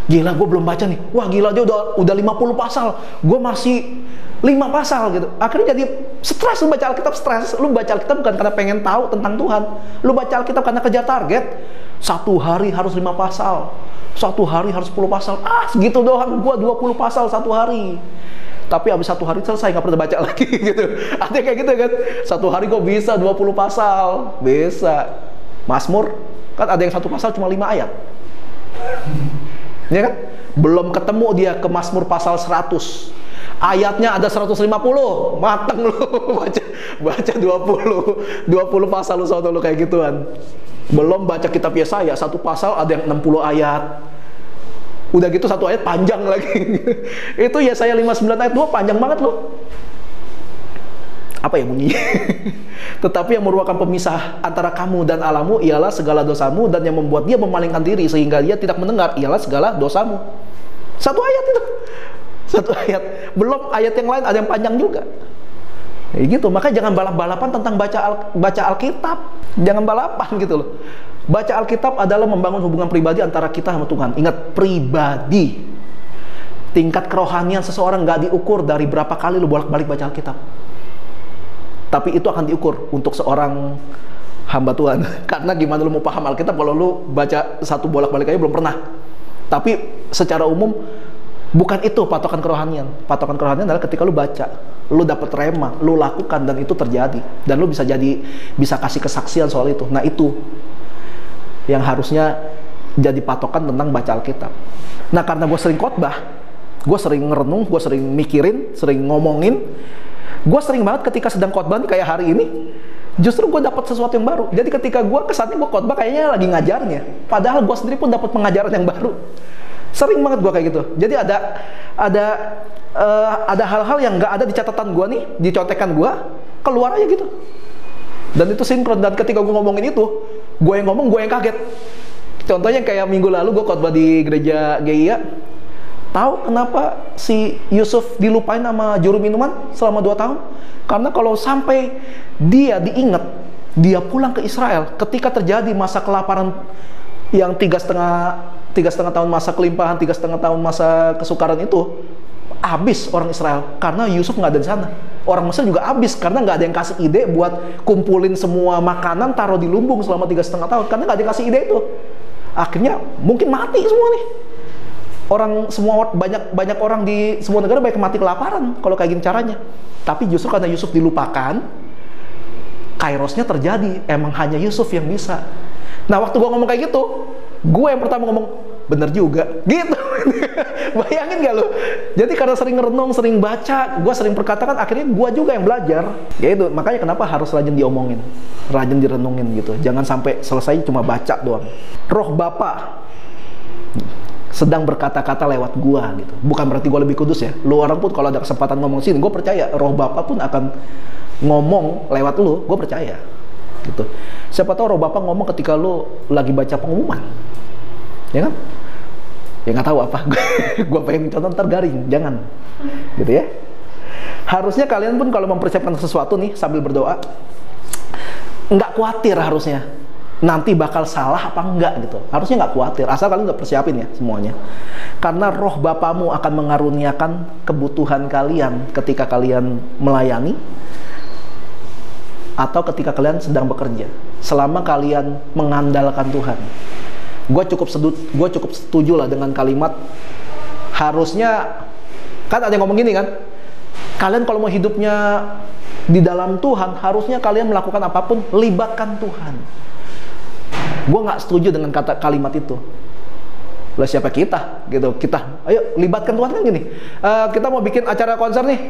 Gila gue belum baca nih, wah gila dia udah 50 pasal, gue masih 5 pasal gitu. Akhirnya jadi stres, lu baca Alkitab stres. Lu baca Alkitab bukan karena pengen tahu tentang Tuhan, lu baca Alkitab karena kejar target. Satu hari harus 5 pasal, satu hari harus 10 pasal. Segitu doang, gua 20 pasal satu hari. Tapi abis satu hari selesai, gak pernah baca lagi gitu. Ada kayak gitu kan, satu hari kok bisa 20 pasal. Bisa. Mazmur, kan ada yang satu pasal cuma 5 ayat. Ya kan? Belum ketemu dia ke Mazmur pasal 100. Ayatnya ada 150, mateng lu baca 20 pasal lu soal lu kayak gituan. Belum baca kitab Yesaya, satu pasal ada yang 60 ayat. Udah gitu satu ayat panjang lagi. Itu Yesaya 59 ayat 2 panjang banget loh. Apa ya bunyinya? Tetapi yang merupakan pemisah antara kamu dan Allahmu ialah segala dosamu, dan yang membuat dia memalingkan diri sehingga dia tidak mendengar ialah segala dosamu. Satu ayat itu. Satu ayat. Belum ayat yang lain ada yang panjang juga. Ya gitu, makanya jangan balap-balapan tentang baca Alkitab. Jangan balapan gitu loh. Baca Alkitab adalah membangun hubungan pribadi antara kita sama Tuhan. Ingat, pribadi. Tingkat kerohanian seseorang gak diukur dari berapa kali lu bolak-balik baca Alkitab. Tapi itu akan diukur untuk seorang hamba Tuhan. Karena gimana lu mau paham Alkitab kalau lu baca satu bolak-balik aja belum pernah. Tapi secara umum bukan itu patokan kerohanian. Patokan kerohanian adalah ketika lu baca, lu dapat rema, lu lakukan dan itu terjadi, dan lu bisa kasih kesaksian soal itu. Nah itu yang harusnya jadi patokan tentang baca Alkitab. Nah karena gue sering khotbah, gue sering ngerenung, gue sering mikirin, sering ngomongin, gue sering banget ketika sedang khotbah nih kayak hari ini, justru gue dapat sesuatu yang baru. Jadi ketika gue kesannya gue khotbah kayaknya lagi ngajarnya, padahal gue sendiri pun dapat pengajaran yang baru. Sering banget gue kayak gitu. Jadi ada hal-hal yang nggak ada di catatan gue nih, di contekan gue, keluar aja gitu. Dan itu sinkron. Dan ketika gue ngomongin itu, gue yang ngomong, gue yang kaget. Contohnya kayak minggu lalu gue khotbah di gereja GIA. Tahu kenapa si Yusuf dilupain sama juru minuman selama 2 tahun? Karena kalau sampai dia diingat, dia pulang ke Israel ketika terjadi masa kelaparan yang 3,5 tahun masa kelimpahan, 3,5 tahun masa kesukaran itu, habis orang Israel karena Yusuf nggak ada di sana. Orang Mesir juga habis karena nggak ada yang kasih ide buat kumpulin semua makanan taruh di lumbung selama 3,5 tahun karena nggak ada yang kasih ide itu. Akhirnya mungkin mati semua nih. Banyak orang di semua negara banyak mati kelaparan kalau kayak gini caranya. Tapi justru karena Yusuf dilupakan, kairosnya terjadi. Emang hanya Yusuf yang bisa. Nah waktu gue ngomong kayak gitu, gue yang pertama ngomong, bener juga, gitu. Bayangin gak lo? Jadi karena sering ngerenung, sering baca, gue sering perkatakan, akhirnya gue juga yang belajar. Ya itu, makanya kenapa harus rajin diomongin, rajin direnungin gitu. Jangan sampai selesai cuma baca doang. Roh Bapa sedang berkata-kata lewat gue gitu. Bukan berarti gue lebih kudus ya. Lu orang pun kalau ada kesempatan ngomong sini, gue percaya Roh Bapa pun akan ngomong lewat lu, gue percaya. Gitu. Siapa tahu Roh Bapa ngomong ketika lu lagi baca pengumuman, ya kan? Ya nggak tahu apa. Gue pengen contoh ntar garing, jangan, gitu ya. Harusnya kalian pun kalau mempersiapkan sesuatu nih sambil berdoa, nggak khawatir harusnya nanti bakal salah apa enggak gitu. Harusnya nggak khawatir, asal kalian udah persiapin ya semuanya. Karena Roh Bapamu akan mengaruniakan kebutuhan kalian ketika kalian melayani atau ketika kalian sedang bekerja, selama kalian mengandalkan Tuhan. Gue cukup setuju lah dengan kalimat, harusnya kan ada yang ngomong gini kan, kalian kalau mau hidupnya di dalam Tuhan, harusnya kalian melakukan apapun libatkan Tuhan. Gue nggak setuju dengan kalimat itu. Lah siapa kita gitu, kita ayo libatkan Tuhan kan gini. Kita mau bikin acara konser nih,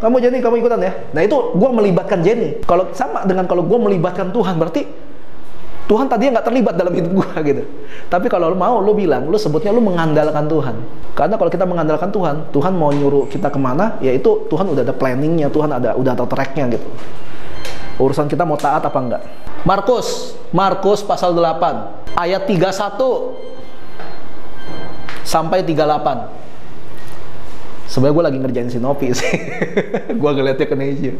kamu Jenny, kamu ikutan ya. Nah itu gue melibatkan Jenny. Kalau sama dengan kalau gue melibatkan Tuhan, berarti Tuhan tadinya nggak terlibat dalam hidup gue gitu. Tapi kalau lu mau, lu bilang, lu sebutnya lu mengandalkan Tuhan. Karena kalau kita mengandalkan Tuhan, Tuhan mau nyuruh kita kemana, ya itu Tuhan udah ada planningnya, Tuhan udah ada tracknya gitu. Urusan kita mau taat apa enggak. Markus pasal 8 ayat 31 sampai 38. Sebenarnya gue lagi ngerjain si Nopi sih. Gue ngeliatnya ke Neja.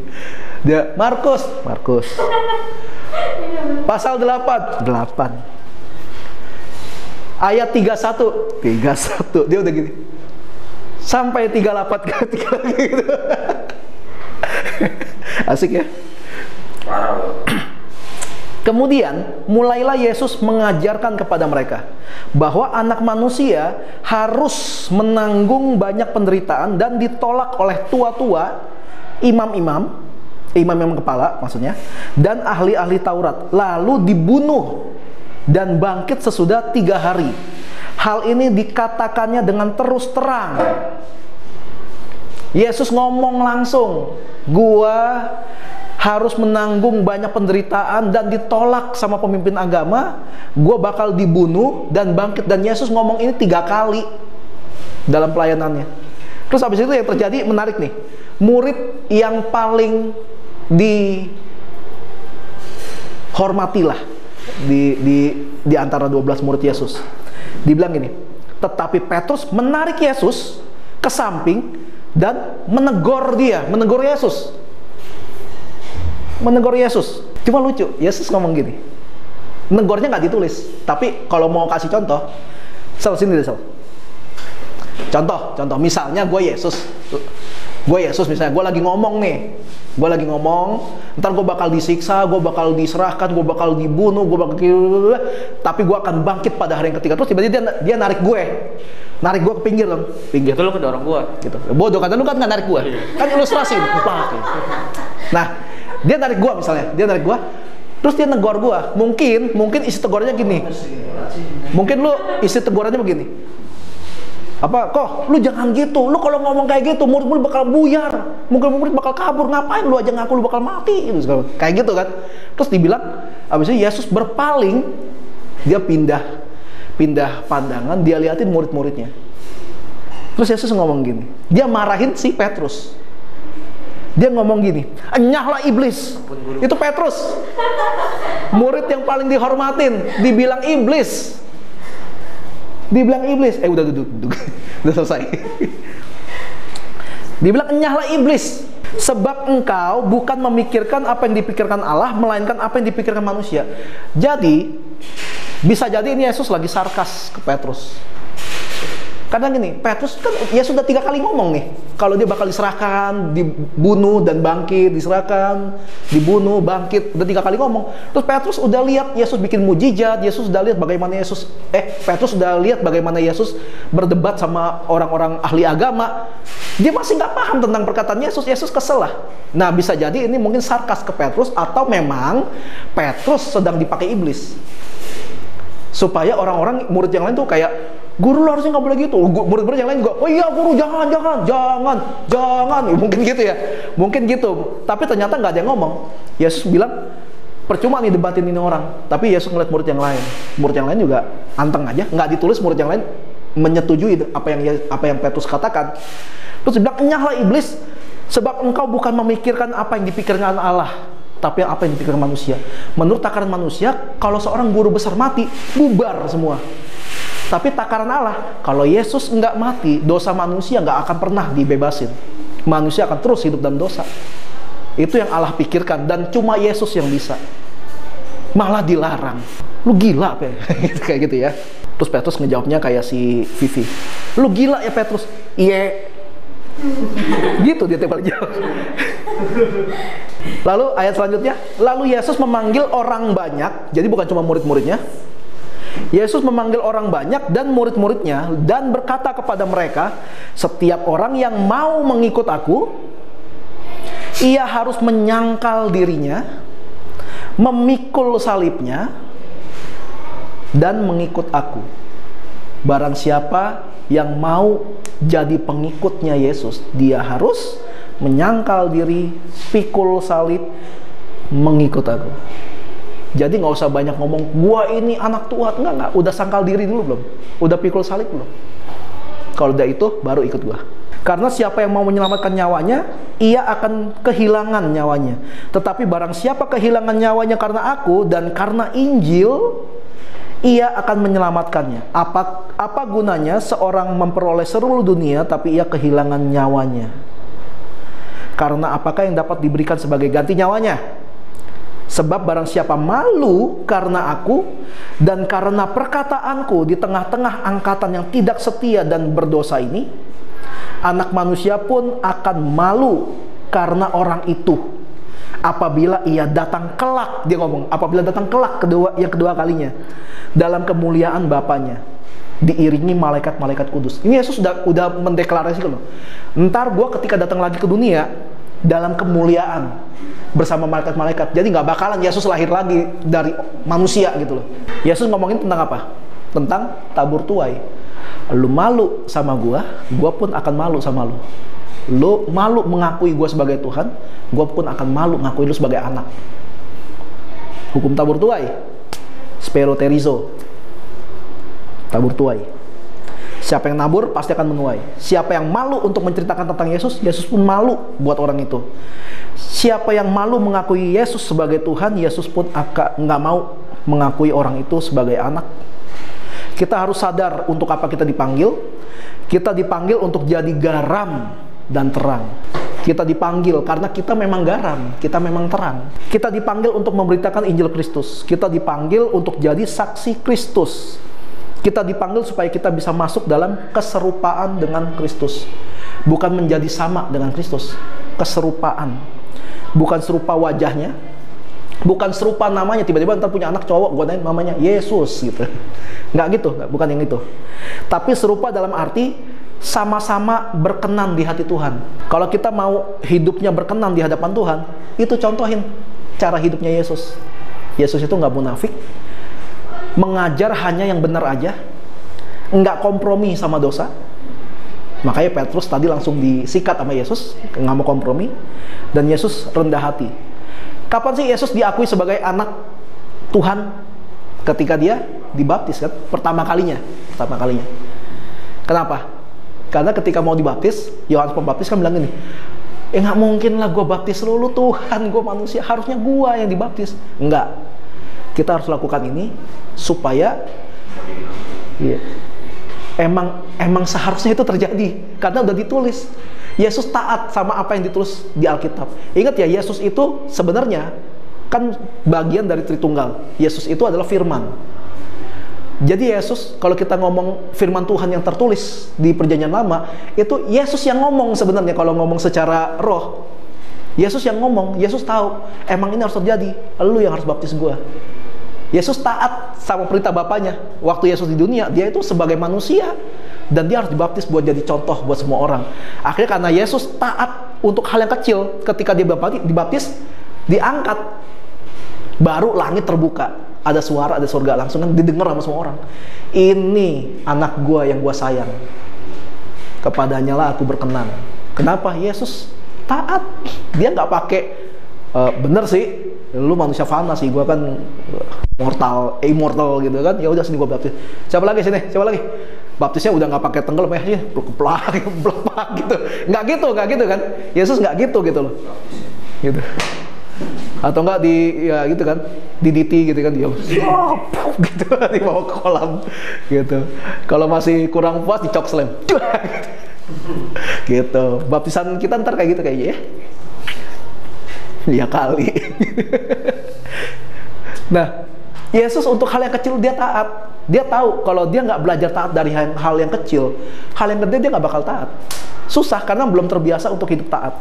Dia Markus pasal 8 ayat 31 dia udah gini sampai 38 kali gitu. Asik ya. Kemudian mulailah Yesus mengajarkan kepada mereka bahwa anak manusia harus menanggung banyak penderitaan dan ditolak oleh tua-tua, imam-imam kepala maksudnya, dan ahli-ahli Taurat, lalu dibunuh dan bangkit sesudah 3 hari. Hal ini dikatakannya dengan terus terang. Yesus ngomong langsung, gua harus menanggung banyak penderitaan dan ditolak sama pemimpin agama, gue bakal dibunuh dan bangkit. Dan Yesus ngomong ini 3 kali dalam pelayanannya. Terus habis itu yang terjadi menarik nih, murid yang paling dihormatilah di antara 12 murid Yesus, dibilang gini, tetapi Petrus menarik Yesus ke samping dan menegur Yesus. Cuma lucu, Yesus ngomong gini, negornya nggak ditulis, tapi kalau mau kasih contoh, sini deh. Contoh, misalnya gue Yesus misalnya, gue lagi ngomong, ntar gue bakal disiksa, gue bakal diserahkan, gue bakal dibunuh, tapi gue akan bangkit pada hari yang ketiga. Terus tiba-tiba dia narik gue ke pinggir dong, itu lo kedorong gue gitu. Bodoh, kata lu kan nggak narik gue, kan ilustrasi. Nah, dia narik gua misalnya, terus dia negor gua. Mungkin isi tegurnya gini. Mungkin lu isi tegurannya begini. Apa, kok lu jangan gitu. Lu kalau ngomong kayak gitu, murid-murid bakal buyar. Mungkin murid bakal kabur. Ngapain lu aja ngaku lu bakal mati gitu. Kayak gitu kan. Terus dibilang, abis itu Yesus berpaling, dia pindah pandangan, dia liatin murid-muridnya. Terus Yesus ngomong gini. Dia marahin si Petrus. Dia ngomong gini, enyahlah iblis. Itu Petrus, murid yang paling dihormatin, dibilang iblis. Udah duduk. Udah selesai. Dibilang enyahlah iblis, sebab engkau bukan memikirkan apa yang dipikirkan Allah, melainkan apa yang dipikirkan manusia. Jadi bisa jadi ini Yesus lagi sarkas ke Petrus. Karena gini, Petrus kan ya sudah 3 kali ngomong nih, kalau dia bakal diserahkan, dibunuh dan bangkit, diserahkan, dibunuh, bangkit, udah 3 kali ngomong. Terus Petrus udah lihat Yesus bikin mujizat, Petrus udah lihat bagaimana Yesus berdebat sama orang-orang ahli agama. Dia masih nggak paham tentang perkataan Yesus. Yesus kesel lah. Nah, bisa jadi ini mungkin sarkas ke Petrus, atau memang Petrus sedang dipakai iblis supaya orang-orang murid yang lain tuh kayak, guru lo harusnya nggak boleh gitu. Murid-murid yang lain juga, oh iya guru, jangan. Mungkin gitu ya, mungkin gitu. Tapi ternyata nggak ada yang ngomong. Yesus bilang, percuma nih debatin ini orang. Tapi Yesus ngeliat murid yang lain. Murid yang lain juga anteng aja, nggak ditulis murid yang lain menyetujui apa yang Petrus katakan. Terus dia bilang, enyahlah iblis, sebab engkau bukan memikirkan apa yang dipikirkan Allah, tapi apa yang dipikirkan manusia. Menurut takaran manusia, kalau seorang guru besar mati, bubar semua. Tapi takaran Allah, kalau Yesus nggak mati, dosa manusia nggak akan pernah dibebasin. Manusia akan terus hidup dalam dosa. Itu yang Allah pikirkan, dan cuma Yesus yang bisa. Malah dilarang. Lu gila, kayak gitu ya. Terus Petrus ngejawabnya kayak si Vivi. Lu gila ya Petrus? Iya. Gitu dia tiba jawab. Lalu ayat selanjutnya, lalu Yesus memanggil orang banyak. Jadi bukan cuma murid-muridnya. Yesus memanggil orang banyak dan murid-muridnya, dan berkata kepada mereka, setiap orang yang mau mengikut aku, ia harus menyangkal dirinya, memikul salibnya, dan mengikut aku. Barang siapa yang mau jadi pengikutnya Yesus, dia harus menyangkal diri, pikul salib, mengikut aku. Jadi nggak usah banyak ngomong, gua ini anak Tuhan. Enggak. Udah sangkal diri dulu belum? Udah pikul salib belum? Kalau udah itu, baru ikut gua. Karena siapa yang mau menyelamatkan nyawanya, ia akan kehilangan nyawanya. Tetapi barang siapa kehilangan nyawanya karena aku dan karena Injil, ia akan menyelamatkannya. Apa gunanya seorang memperoleh seluruh dunia tapi ia kehilangan nyawanya? Karena apakah yang dapat diberikan sebagai ganti nyawanya? Sebab barang siapa malu karena aku dan karena perkataanku di tengah-tengah angkatan yang tidak setia dan berdosa ini, Anak Manusia pun akan malu karena orang itu apabila ia datang kelak. Dia ngomong, apabila datang kelak yang kedua kalinya dalam kemuliaan Bapaknya, diiringi malaikat-malaikat kudus. Ini Yesus udah mendeklarasikan loh. Ntar gue ketika datang lagi ke dunia dalam kemuliaan bersama malaikat-malaikat. Jadi nggak bakalan Yesus lahir lagi dari manusia gitu loh. Yesus ngomongin tentang apa? Tentang tabur tuai. Lu malu sama gua pun akan malu sama lu. Lu malu mengakui gua sebagai Tuhan, gua pun akan malu mengakui lu sebagai anak. Hukum tabur tuai. Speroterizo. Tabur tuai. Siapa yang nabur pasti akan menuai. Siapa yang malu untuk menceritakan tentang Yesus, Yesus pun malu buat orang itu. Siapa yang malu mengakui Yesus sebagai Tuhan, Yesus pun nggak mau mengakui orang itu sebagai anak. Kita harus sadar untuk apa kita dipanggil. Kita dipanggil untuk jadi garam dan terang. Kita dipanggil karena kita memang garam, kita memang terang. Kita dipanggil untuk memberitakan Injil Kristus. Kita dipanggil untuk jadi saksi Kristus. Kita dipanggil supaya kita bisa masuk dalam keserupaan dengan Kristus. Bukan menjadi sama dengan Kristus. Keserupaan. Bukan serupa wajahnya. Bukan serupa namanya. Tiba-tiba ntar punya anak cowok, gue nanya namanya Yesus gitu. Nggak gitu, bukan yang itu. Tapi serupa dalam arti sama-sama berkenan di hati Tuhan. Kalau kita mau hidupnya berkenan di hadapan Tuhan, itu contohin cara hidupnya Yesus. Yesus itu nggak munafik, mengajar hanya yang benar aja, nggak kompromi sama dosa. Makanya Petrus tadi langsung disikat sama Yesus, nggak mau kompromi. Dan Yesus rendah hati. Kapan sih Yesus diakui sebagai anak Tuhan? Ketika dia dibaptis kan? Pertama kalinya. Kenapa? Karena ketika mau dibaptis, Yohanes Pembaptis kan bilang gini, nggak mungkin lah gue baptis lu Tuhan, gue manusia, harusnya gue yang dibaptis. Enggak. Kita harus lakukan ini supaya emang seharusnya itu terjadi karena udah ditulis. Yesus taat sama apa yang ditulis di Alkitab. Ingat ya, Yesus itu sebenarnya kan bagian dari Tritunggal. Yesus itu adalah firman. Jadi Yesus, kalau kita ngomong firman Tuhan yang tertulis di Perjanjian Lama, itu Yesus yang ngomong sebenarnya. Kalau ngomong secara roh, Yesus yang ngomong. Yesus tahu emang ini harus terjadi, lu yang harus baptis gua. Yesus taat sama perintah Bapaknya. Waktu Yesus di dunia, dia itu sebagai manusia dan dia harus dibaptis buat jadi contoh buat semua orang. Akhirnya karena Yesus taat untuk hal yang kecil, ketika dia dibaptis, diangkat, baru langit terbuka, ada suara, ada surga, langsung kan didengar sama semua orang. Ini anak gua yang gua sayang, kepadanya lah aku berkenan. Kenapa? Yesus taat. Dia nggak pakai bener sih, lu manusia fana sih, gua kan immortal gitu kan. Ya udah sini gua baptis. Siapa lagi sini? Siapa lagi? Baptisnya udah nggak pakai tenggelam ya, keplak gitu. Nggak gitu kan? Yesus nggak gitu loh. Gitu. Atau enggak ya gitu kan, diditi gitu kan, dia gitu dibawa ke kolam gitu. Kalau masih kurang puas dicok slam gitu. Baptisan kita ntar kayak gitu kayaknya ya. Ya kali. Nah, Yesus untuk hal yang kecil dia taat. Dia tahu kalau dia nggak belajar taat dari hal yang kecil, hal yang gede dia nggak bakal taat. Susah karena belum terbiasa untuk hidup taat.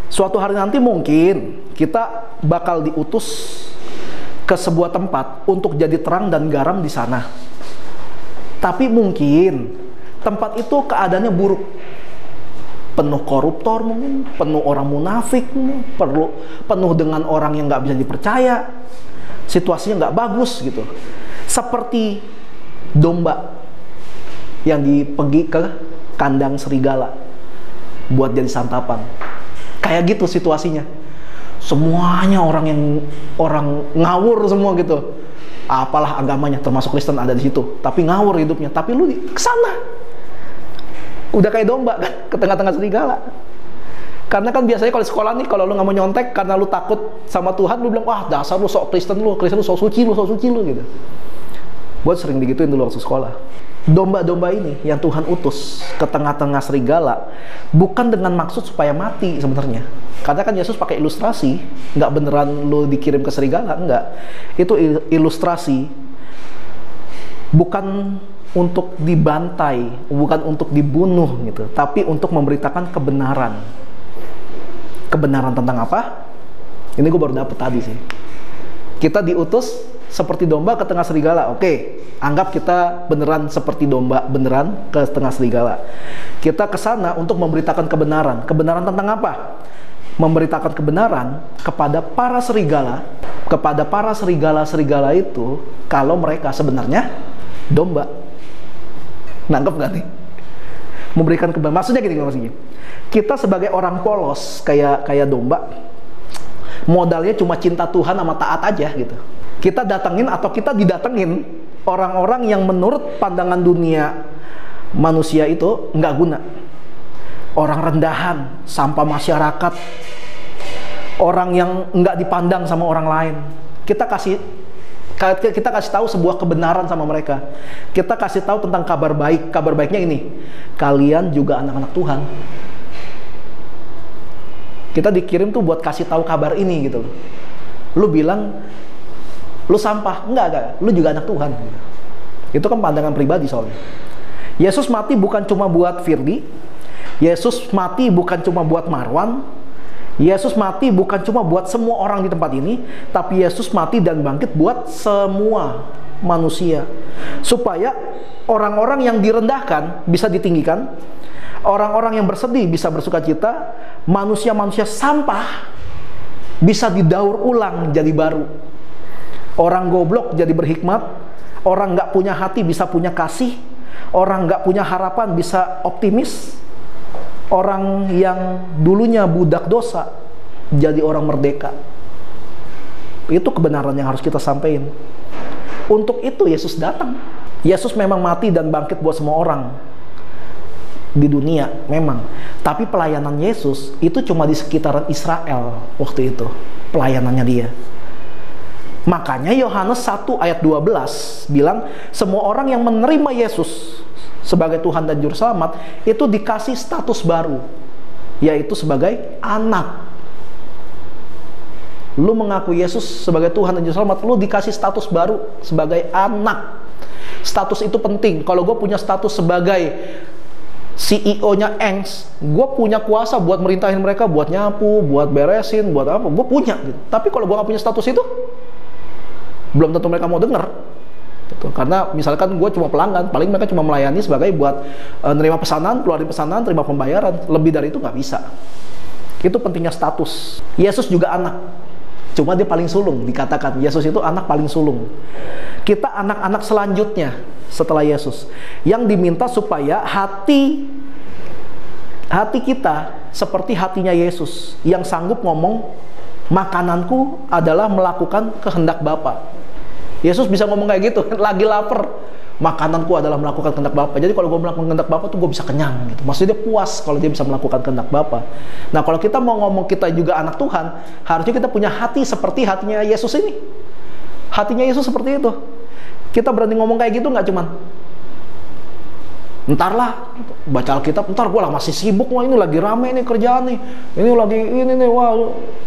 Suatu hari nanti mungkin kita bakal diutus ke sebuah tempat untuk jadi terang dan garam di sana. Tapi mungkin tempat itu keadaannya buruk. Penuh koruptor mungkin, penuh orang munafik mungkin, penuh dengan orang yang nggak bisa dipercaya. Situasinya nggak bagus gitu. Seperti domba yang pergi ke kandang serigala buat jadi santapan. Kayak gitu situasinya. Semuanya orang ngawur semua gitu. Apalah agamanya, termasuk Kristen ada di situ, tapi ngawur hidupnya. Tapi lu kesana, udah kayak domba kan, ke tengah-tengah serigala. Karena kan biasanya kalau di sekolah nih, kalau lu nggak mau nyontek karena lu takut sama Tuhan, lu bilang, wah dasar lu sok Kristen lu sok suci lu gitu. Buat sering digituin dulu waktu sekolah. Domba-domba ini yang Tuhan utus ke tengah-tengah serigala bukan dengan maksud supaya mati sebenarnya. Karena kan Yesus pakai ilustrasi, nggak beneran lu dikirim ke serigala, enggak. Itu ilustrasi, bukan untuk dibantai, bukan untuk dibunuh gitu, tapi untuk memberitakan kebenaran. Kebenaran tentang apa? Ini gue baru dapet tadi sih. Kita diutus seperti domba ke tengah serigala. Oke, anggap kita beneran seperti domba, beneran ke tengah serigala. Kita ke sana untuk memberitakan kebenaran. Kebenaran tentang apa? Memberitakan kebenaran kepada para serigala, serigala itu kalau mereka sebenarnya domba. Nangkep gak nih? Memberikan kebenaran. Maksudnya gini. Kita sebagai orang polos kayak domba, modalnya cuma cinta Tuhan sama taat aja gitu. Kita datengin atau kita didatengin orang-orang yang menurut pandangan dunia manusia itu nggak guna. Orang rendahan, sampah masyarakat, orang yang nggak dipandang sama orang lain. Kita kasih tahu sebuah kebenaran sama mereka. Kita kasih tahu tentang kabar baik. Kabar baiknya ini, kalian juga anak-anak Tuhan. Kita dikirim tuh buat kasih tahu kabar ini gitu loh. Lu bilang lu sampah, enggak, lu juga anak Tuhan. Itu kan pandangan pribadi soalnya. Yesus mati bukan cuma buat Firdi. Yesus mati bukan cuma buat Marwan. Yesus mati bukan cuma buat semua orang di tempat ini, tapi Yesus mati dan bangkit buat semua manusia. Supaya orang-orang yang direndahkan bisa ditinggikan, orang-orang yang bersedih bisa bersuka cita, manusia-manusia sampah bisa didaur ulang jadi baru. Orang goblok jadi berhikmat, orang nggak punya hati bisa punya kasih, orang nggak punya harapan bisa optimis, orang yang dulunya budak dosa jadi orang merdeka. Itu kebenaran yang harus kita sampaikan. Untuk itu Yesus datang. Yesus memang mati dan bangkit buat semua orang di dunia, memang. Tapi pelayanan Yesus itu cuma di sekitaran Israel waktu itu, pelayanannya dia. Makanya Yohanes 1 ayat 12 bilang, semua orang yang menerima Yesus sebagai Tuhan dan Juru Selamat itu dikasih status baru, yaitu sebagai anak. Lu mengaku Yesus sebagai Tuhan dan Juru Selamat, lu dikasih status baru sebagai anak. Status itu penting. Kalau gue punya status sebagai CEO-nya Engs, gue punya kuasa buat merintahin mereka, buat nyapu, buat beresin, buat apa, gue punya gitu. Tapi kalau gue gak punya status itu, belum tentu mereka mau denger gitu. Karena misalkan gue cuma pelanggan, paling mereka cuma melayani sebagai buat nerima pesanan, keluarin pesanan, terima pembayaran. Lebih dari itu nggak bisa. Itu pentingnya status. Yesus juga anak, cuma dia paling sulung. Dikatakan Yesus itu anak paling sulung. Kita anak-anak selanjutnya setelah Yesus, yang diminta supaya hati kita seperti hatinya Yesus, yang sanggup ngomong, makananku adalah melakukan kehendak Bapa. Yesus bisa ngomong kayak gitu, lagi lapar, makananku adalah melakukan kehendak Bapa. Jadi kalau gue melakukan kehendak Bapa tuh gue bisa kenyang gitu. Maksudnya dia puas kalau dia bisa melakukan kehendak Bapa. Nah, kalau kita mau ngomong kita juga anak Tuhan, harusnya kita punya hati seperti hatinya Yesus ini. Hatinya Yesus seperti itu. Kita berani ngomong kayak gitu nggak, cuman entarlah baca Alkitab, entar gue lah masih sibuk, wah ini lagi rame nih kerjaan nih, ini lagi ini nih, wah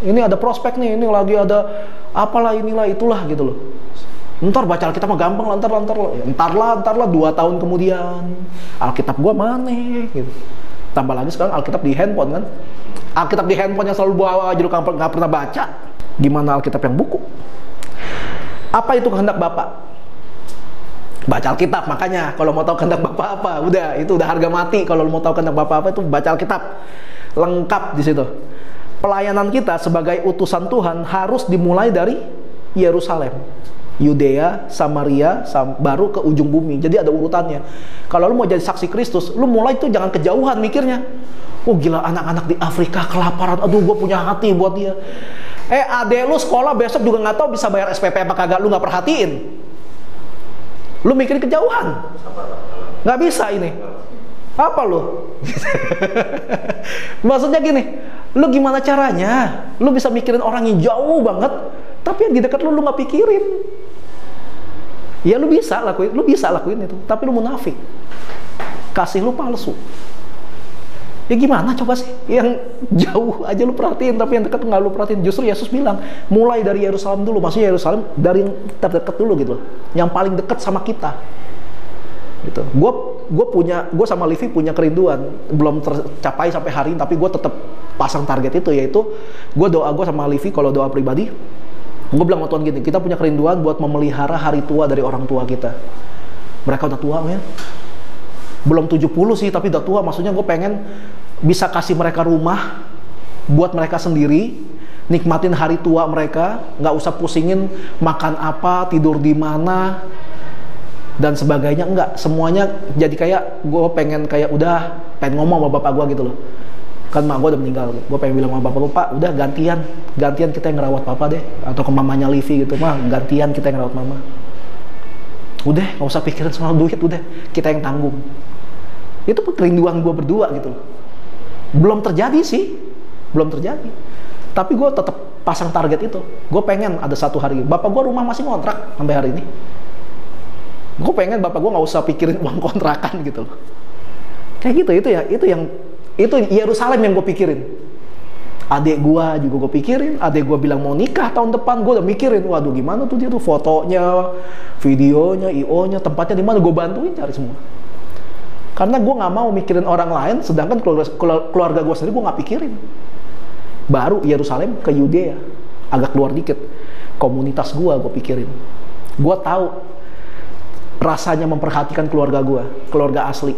ini ada prospek nih, ini lagi ada apalah inilah itulah gitu loh. Ntar baca Alkitab mah gampang lah, entarlah 2 tahun kemudian Alkitab gue mana gitu. Tambah lagi sekarang Alkitab di handphone kan, Alkitab di handphone yang selalu bawa aja, lu nggak pernah baca. Gimana Alkitab yang buku? Apa itu kehendak Bapa? Baca Alkitab. Makanya kalau mau tahu kehendak Bapa apa, udah itu udah harga mati. Kalau mau tahu kehendak Bapa apa, itu baca Alkitab, lengkap di situ. Pelayanan kita sebagai utusan Tuhan harus dimulai dari Yerusalem. Yudea, Samaria, baru ke ujung bumi. Jadi ada urutannya. Kalau lu mau jadi saksi Kristus, lu mulai tuh jangan kejauhan mikirnya. Oh gila, anak-anak di Afrika kelaparan, aduh gue punya hati buat dia. Adek lu sekolah besok juga nggak tahu bisa bayar SPP apa kagak, lu nggak perhatiin. Lu mikirin kejauhan. Nggak bisa ini. Apa lu? Maksudnya gini, lu gimana caranya? Lu bisa mikirin orang yang jauh banget, tapi yang di dekat lu nggak pikirin. Ya lu bisa lakuin itu, tapi lu munafik. Kasih lu palsu. Ya gimana coba sih? Yang jauh aja lu perhatiin, tapi yang dekat nggak lu perhatiin. Justru Yesus bilang, mulai dari Yerusalem dulu. Maksudnya Yerusalem dari yang terdekat dulu gitu, yang paling dekat sama kita. Gitu. Gue sama Livi punya kerinduan, belum tercapai sampai hari ini, tapi gue tetap pasang target itu, yaitu gue sama Livi kalau doa pribadi, gue bilang sama Tuhan gini, kita punya kerinduan buat memelihara hari tua dari orang tua kita. Mereka udah tua men, belum 70 sih, tapi udah tua. Maksudnya gue pengen bisa kasih mereka rumah buat mereka sendiri, nikmatin hari tua mereka, nggak usah pusingin makan apa, tidur di mana dan sebagainya. Enggak, semuanya jadi kayak gue pengen udah pengen ngomong sama bapak gue gitu loh. Kan mak gue udah meninggal, gue pengen bilang sama bapak gue, Pak udah gantian kita yang ngerawat papa deh, atau ke mamanya Livi gitu, mah gantian kita yang ngerawat mama. Udah nggak usah pikirin soal duit, udah kita yang tanggung. Itu kerinduan gue berdua gitu loh. Belum terjadi sih, belum terjadi, tapi gue tetap pasang target itu. Gue pengen ada satu hari, bapak gue rumah masih ngontrak sampai hari ini. Gue pengen bapak gue nggak usah pikirin uang kontrakan gitu loh. Kayak gitu, itu Yerusalem yang gue pikirin. Adik gue juga gue pikirin. Adik gue bilang mau nikah tahun depan, gue udah mikirin, waduh gimana tuh dia tuh, fotonya, videonya, IO-nya, tempatnya di mana, gue bantuin cari semua. Karena gue nggak mau mikirin orang lain, sedangkan keluarga gue sendiri gue nggak pikirin. Baru Yerusalem ke Yudea, agak keluar dikit, komunitas gue pikirin. Gue tahu rasanya memperhatikan keluarga gue, keluarga asli.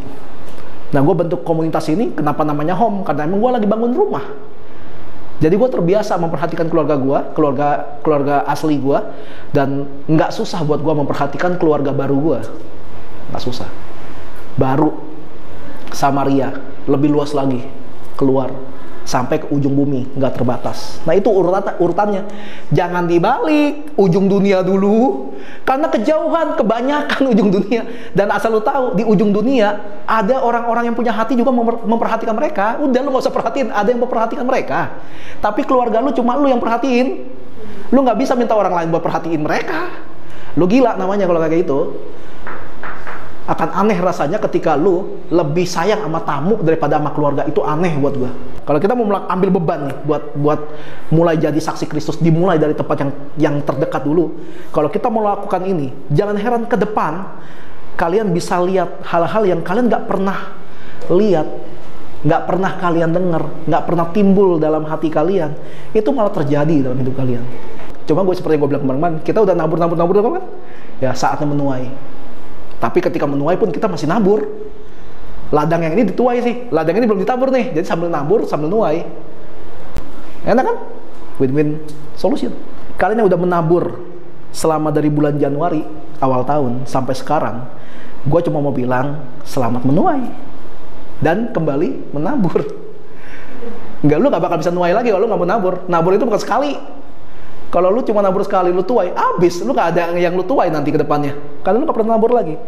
Nah, gue bentuk komunitas ini, kenapa namanya home? Karena emang gue lagi bangun rumah. Jadi gue terbiasa memperhatikan keluarga gue, keluarga asli gue, dan nggak susah buat gue memperhatikan keluarga baru gue. Nggak susah. Baru Samaria, lebih luas lagi, keluar sampai ke ujung bumi, nggak terbatas. Nah itu urutannya. Jangan dibalik, ujung dunia dulu, karena kejauhan, kebanyakan ujung dunia. Dan asal lu tahu, di ujung dunia ada orang-orang yang punya hati juga memperhatikan mereka. Udah lu nggak usah perhatiin, ada yang memperhatikan mereka. Tapi keluarga lu cuma lu yang perhatiin. Lu nggak bisa minta orang lain buat perhatiin mereka. Lu gila namanya kalau kayak gitu. Akan aneh rasanya ketika lu lebih sayang sama tamu daripada sama keluarga. Itu aneh buat gua. Kalau kita mau ambil beban nih buat mulai jadi saksi Kristus, dimulai dari tempat yang terdekat dulu. Kalau kita mau lakukan ini, jangan heran ke depan kalian bisa lihat hal-hal yang kalian nggak pernah lihat, nggak pernah kalian dengar, nggak pernah timbul dalam hati kalian. Itu malah terjadi dalam hidup kalian. Cuma gue seperti yang gue bilang kemarin, kita udah nabur kan? Ya saatnya menuai. Tapi ketika menuai pun kita masih nabur. Ladang yang ini dituai sih, ladang ini belum ditabur nih. Jadi sambil nabur, sambil nuai. Enak kan? Win-win solution. Kalian yang udah menabur selama dari bulan Januari awal tahun sampai sekarang, gue cuma mau bilang selamat menuai dan kembali menabur. Lu gak bakal bisa nuai lagi kalau lu gak menabur. Nabur itu bukan sekali. Kalau lu cuma nabur sekali, lu tuai, abis. Lu gak ada yang lu tuai nanti ke depannya. Karena lu gak pernah nabur lagi.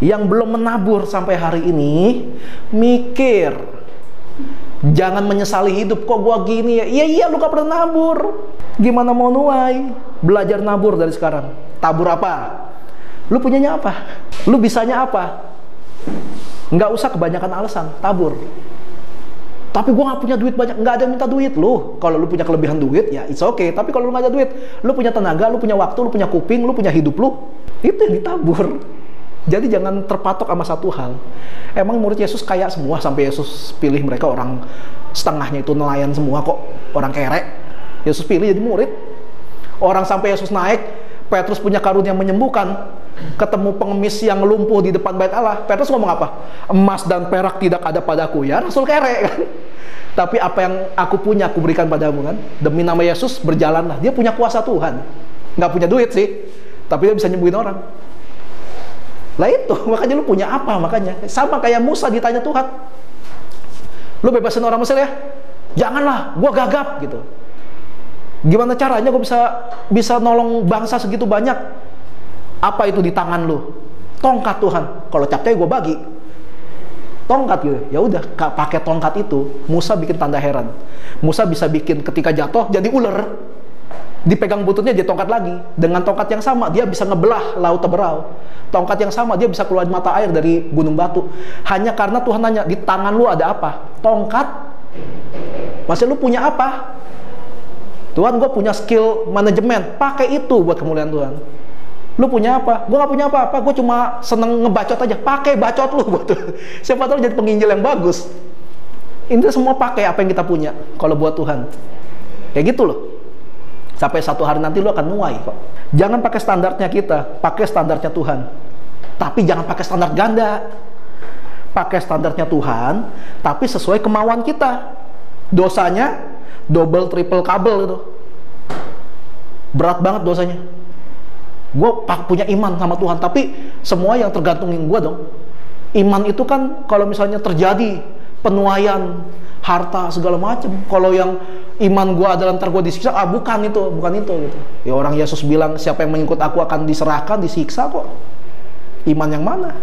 Yang belum menabur sampai hari ini, mikir. Jangan menyesali hidup, kok gua gini ya. Iya, lu gak pernah nabur. Gimana mau nuai? Belajar nabur dari sekarang. Tabur apa? Lu punyanya apa? Lu bisanya apa? Nggak usah kebanyakan alasan, tabur. Tapi gue nggak punya duit banyak, nggak ada yang minta duit lu. Kalau lu punya kelebihan duit, ya it's okay. Tapi kalau lu nggak ada duit, lu punya tenaga, lu punya waktu, lu punya kuping, lu punya hidup lu, itu yang ditabur. Jadi jangan terpatok sama satu hal. Emang murid Yesus kaya semua sampai Yesus pilih mereka orang setengahnya itu nelayan semua kok, orang kerek. Yesus pilih jadi murid. Orang sampai Yesus naik, Petrus punya karunia menyembuhkan. Ketemu pengemis yang lumpuh di depan bait Allah, Petrus ngomong apa? Emas dan perak tidak ada padaku, ya Rasul kere kan. Tapi apa yang aku punya aku berikan padamu kan. Demi nama Yesus berjalanlah. Dia punya kuasa Tuhan. Nggak punya duit sih, tapi dia bisa nyembuhin orang. Lah itu, makanya lu punya apa makanya? Sama kayak Musa ditanya Tuhan. Lu bebasin orang Mesir ya? Janganlah, gua gagap gitu. Gimana caranya gua bisa nolong bangsa segitu banyak? Apa itu di tangan lu? Tongkat Tuhan. Kalau capek gua bagi. Tongkat gitu. Ya udah, pakai tongkat itu, Musa bikin tanda heran. Musa bisa bikin ketika jatuh jadi ular. Dipegang bututnya jadi tongkat lagi. Dengan tongkat yang sama dia bisa ngebelah laut Teberau. Tongkat yang sama dia bisa keluar mata air dari gunung batu. Hanya karena Tuhan nanya, di tangan lu ada apa? Tongkat. Masih lu punya apa? Tuhan, gue punya skill manajemen. Pakai itu buat kemuliaan Tuhan. Lu punya apa? Gue gak punya apa-apa. Gue cuma seneng ngebacot aja. Pakai bacot lu buat Tuhan. Siapa tahu jadi penginjil yang bagus. Ini semua pakai apa yang kita punya kalau buat Tuhan. Kayak gitu loh. Sampai satu hari nanti lu akan nuai kok. Jangan pakai standarnya kita, pakai standarnya Tuhan. Tapi jangan pakai standar ganda. Pakai standarnya Tuhan, tapi sesuai kemauan kita. Dosanya double triple kabel itu. Berat banget dosanya. Gue punya iman sama Tuhan, tapi semua yang tergantungin gue dong. Iman itu kan kalau misalnya terjadi penuaian harta segala macam. Kalau yang iman gue adalah ntar gue disiksa, bukan itu gitu. Ya orang Yesus bilang siapa yang mengikut aku akan diserahkan, disiksa kok. Iman yang mana?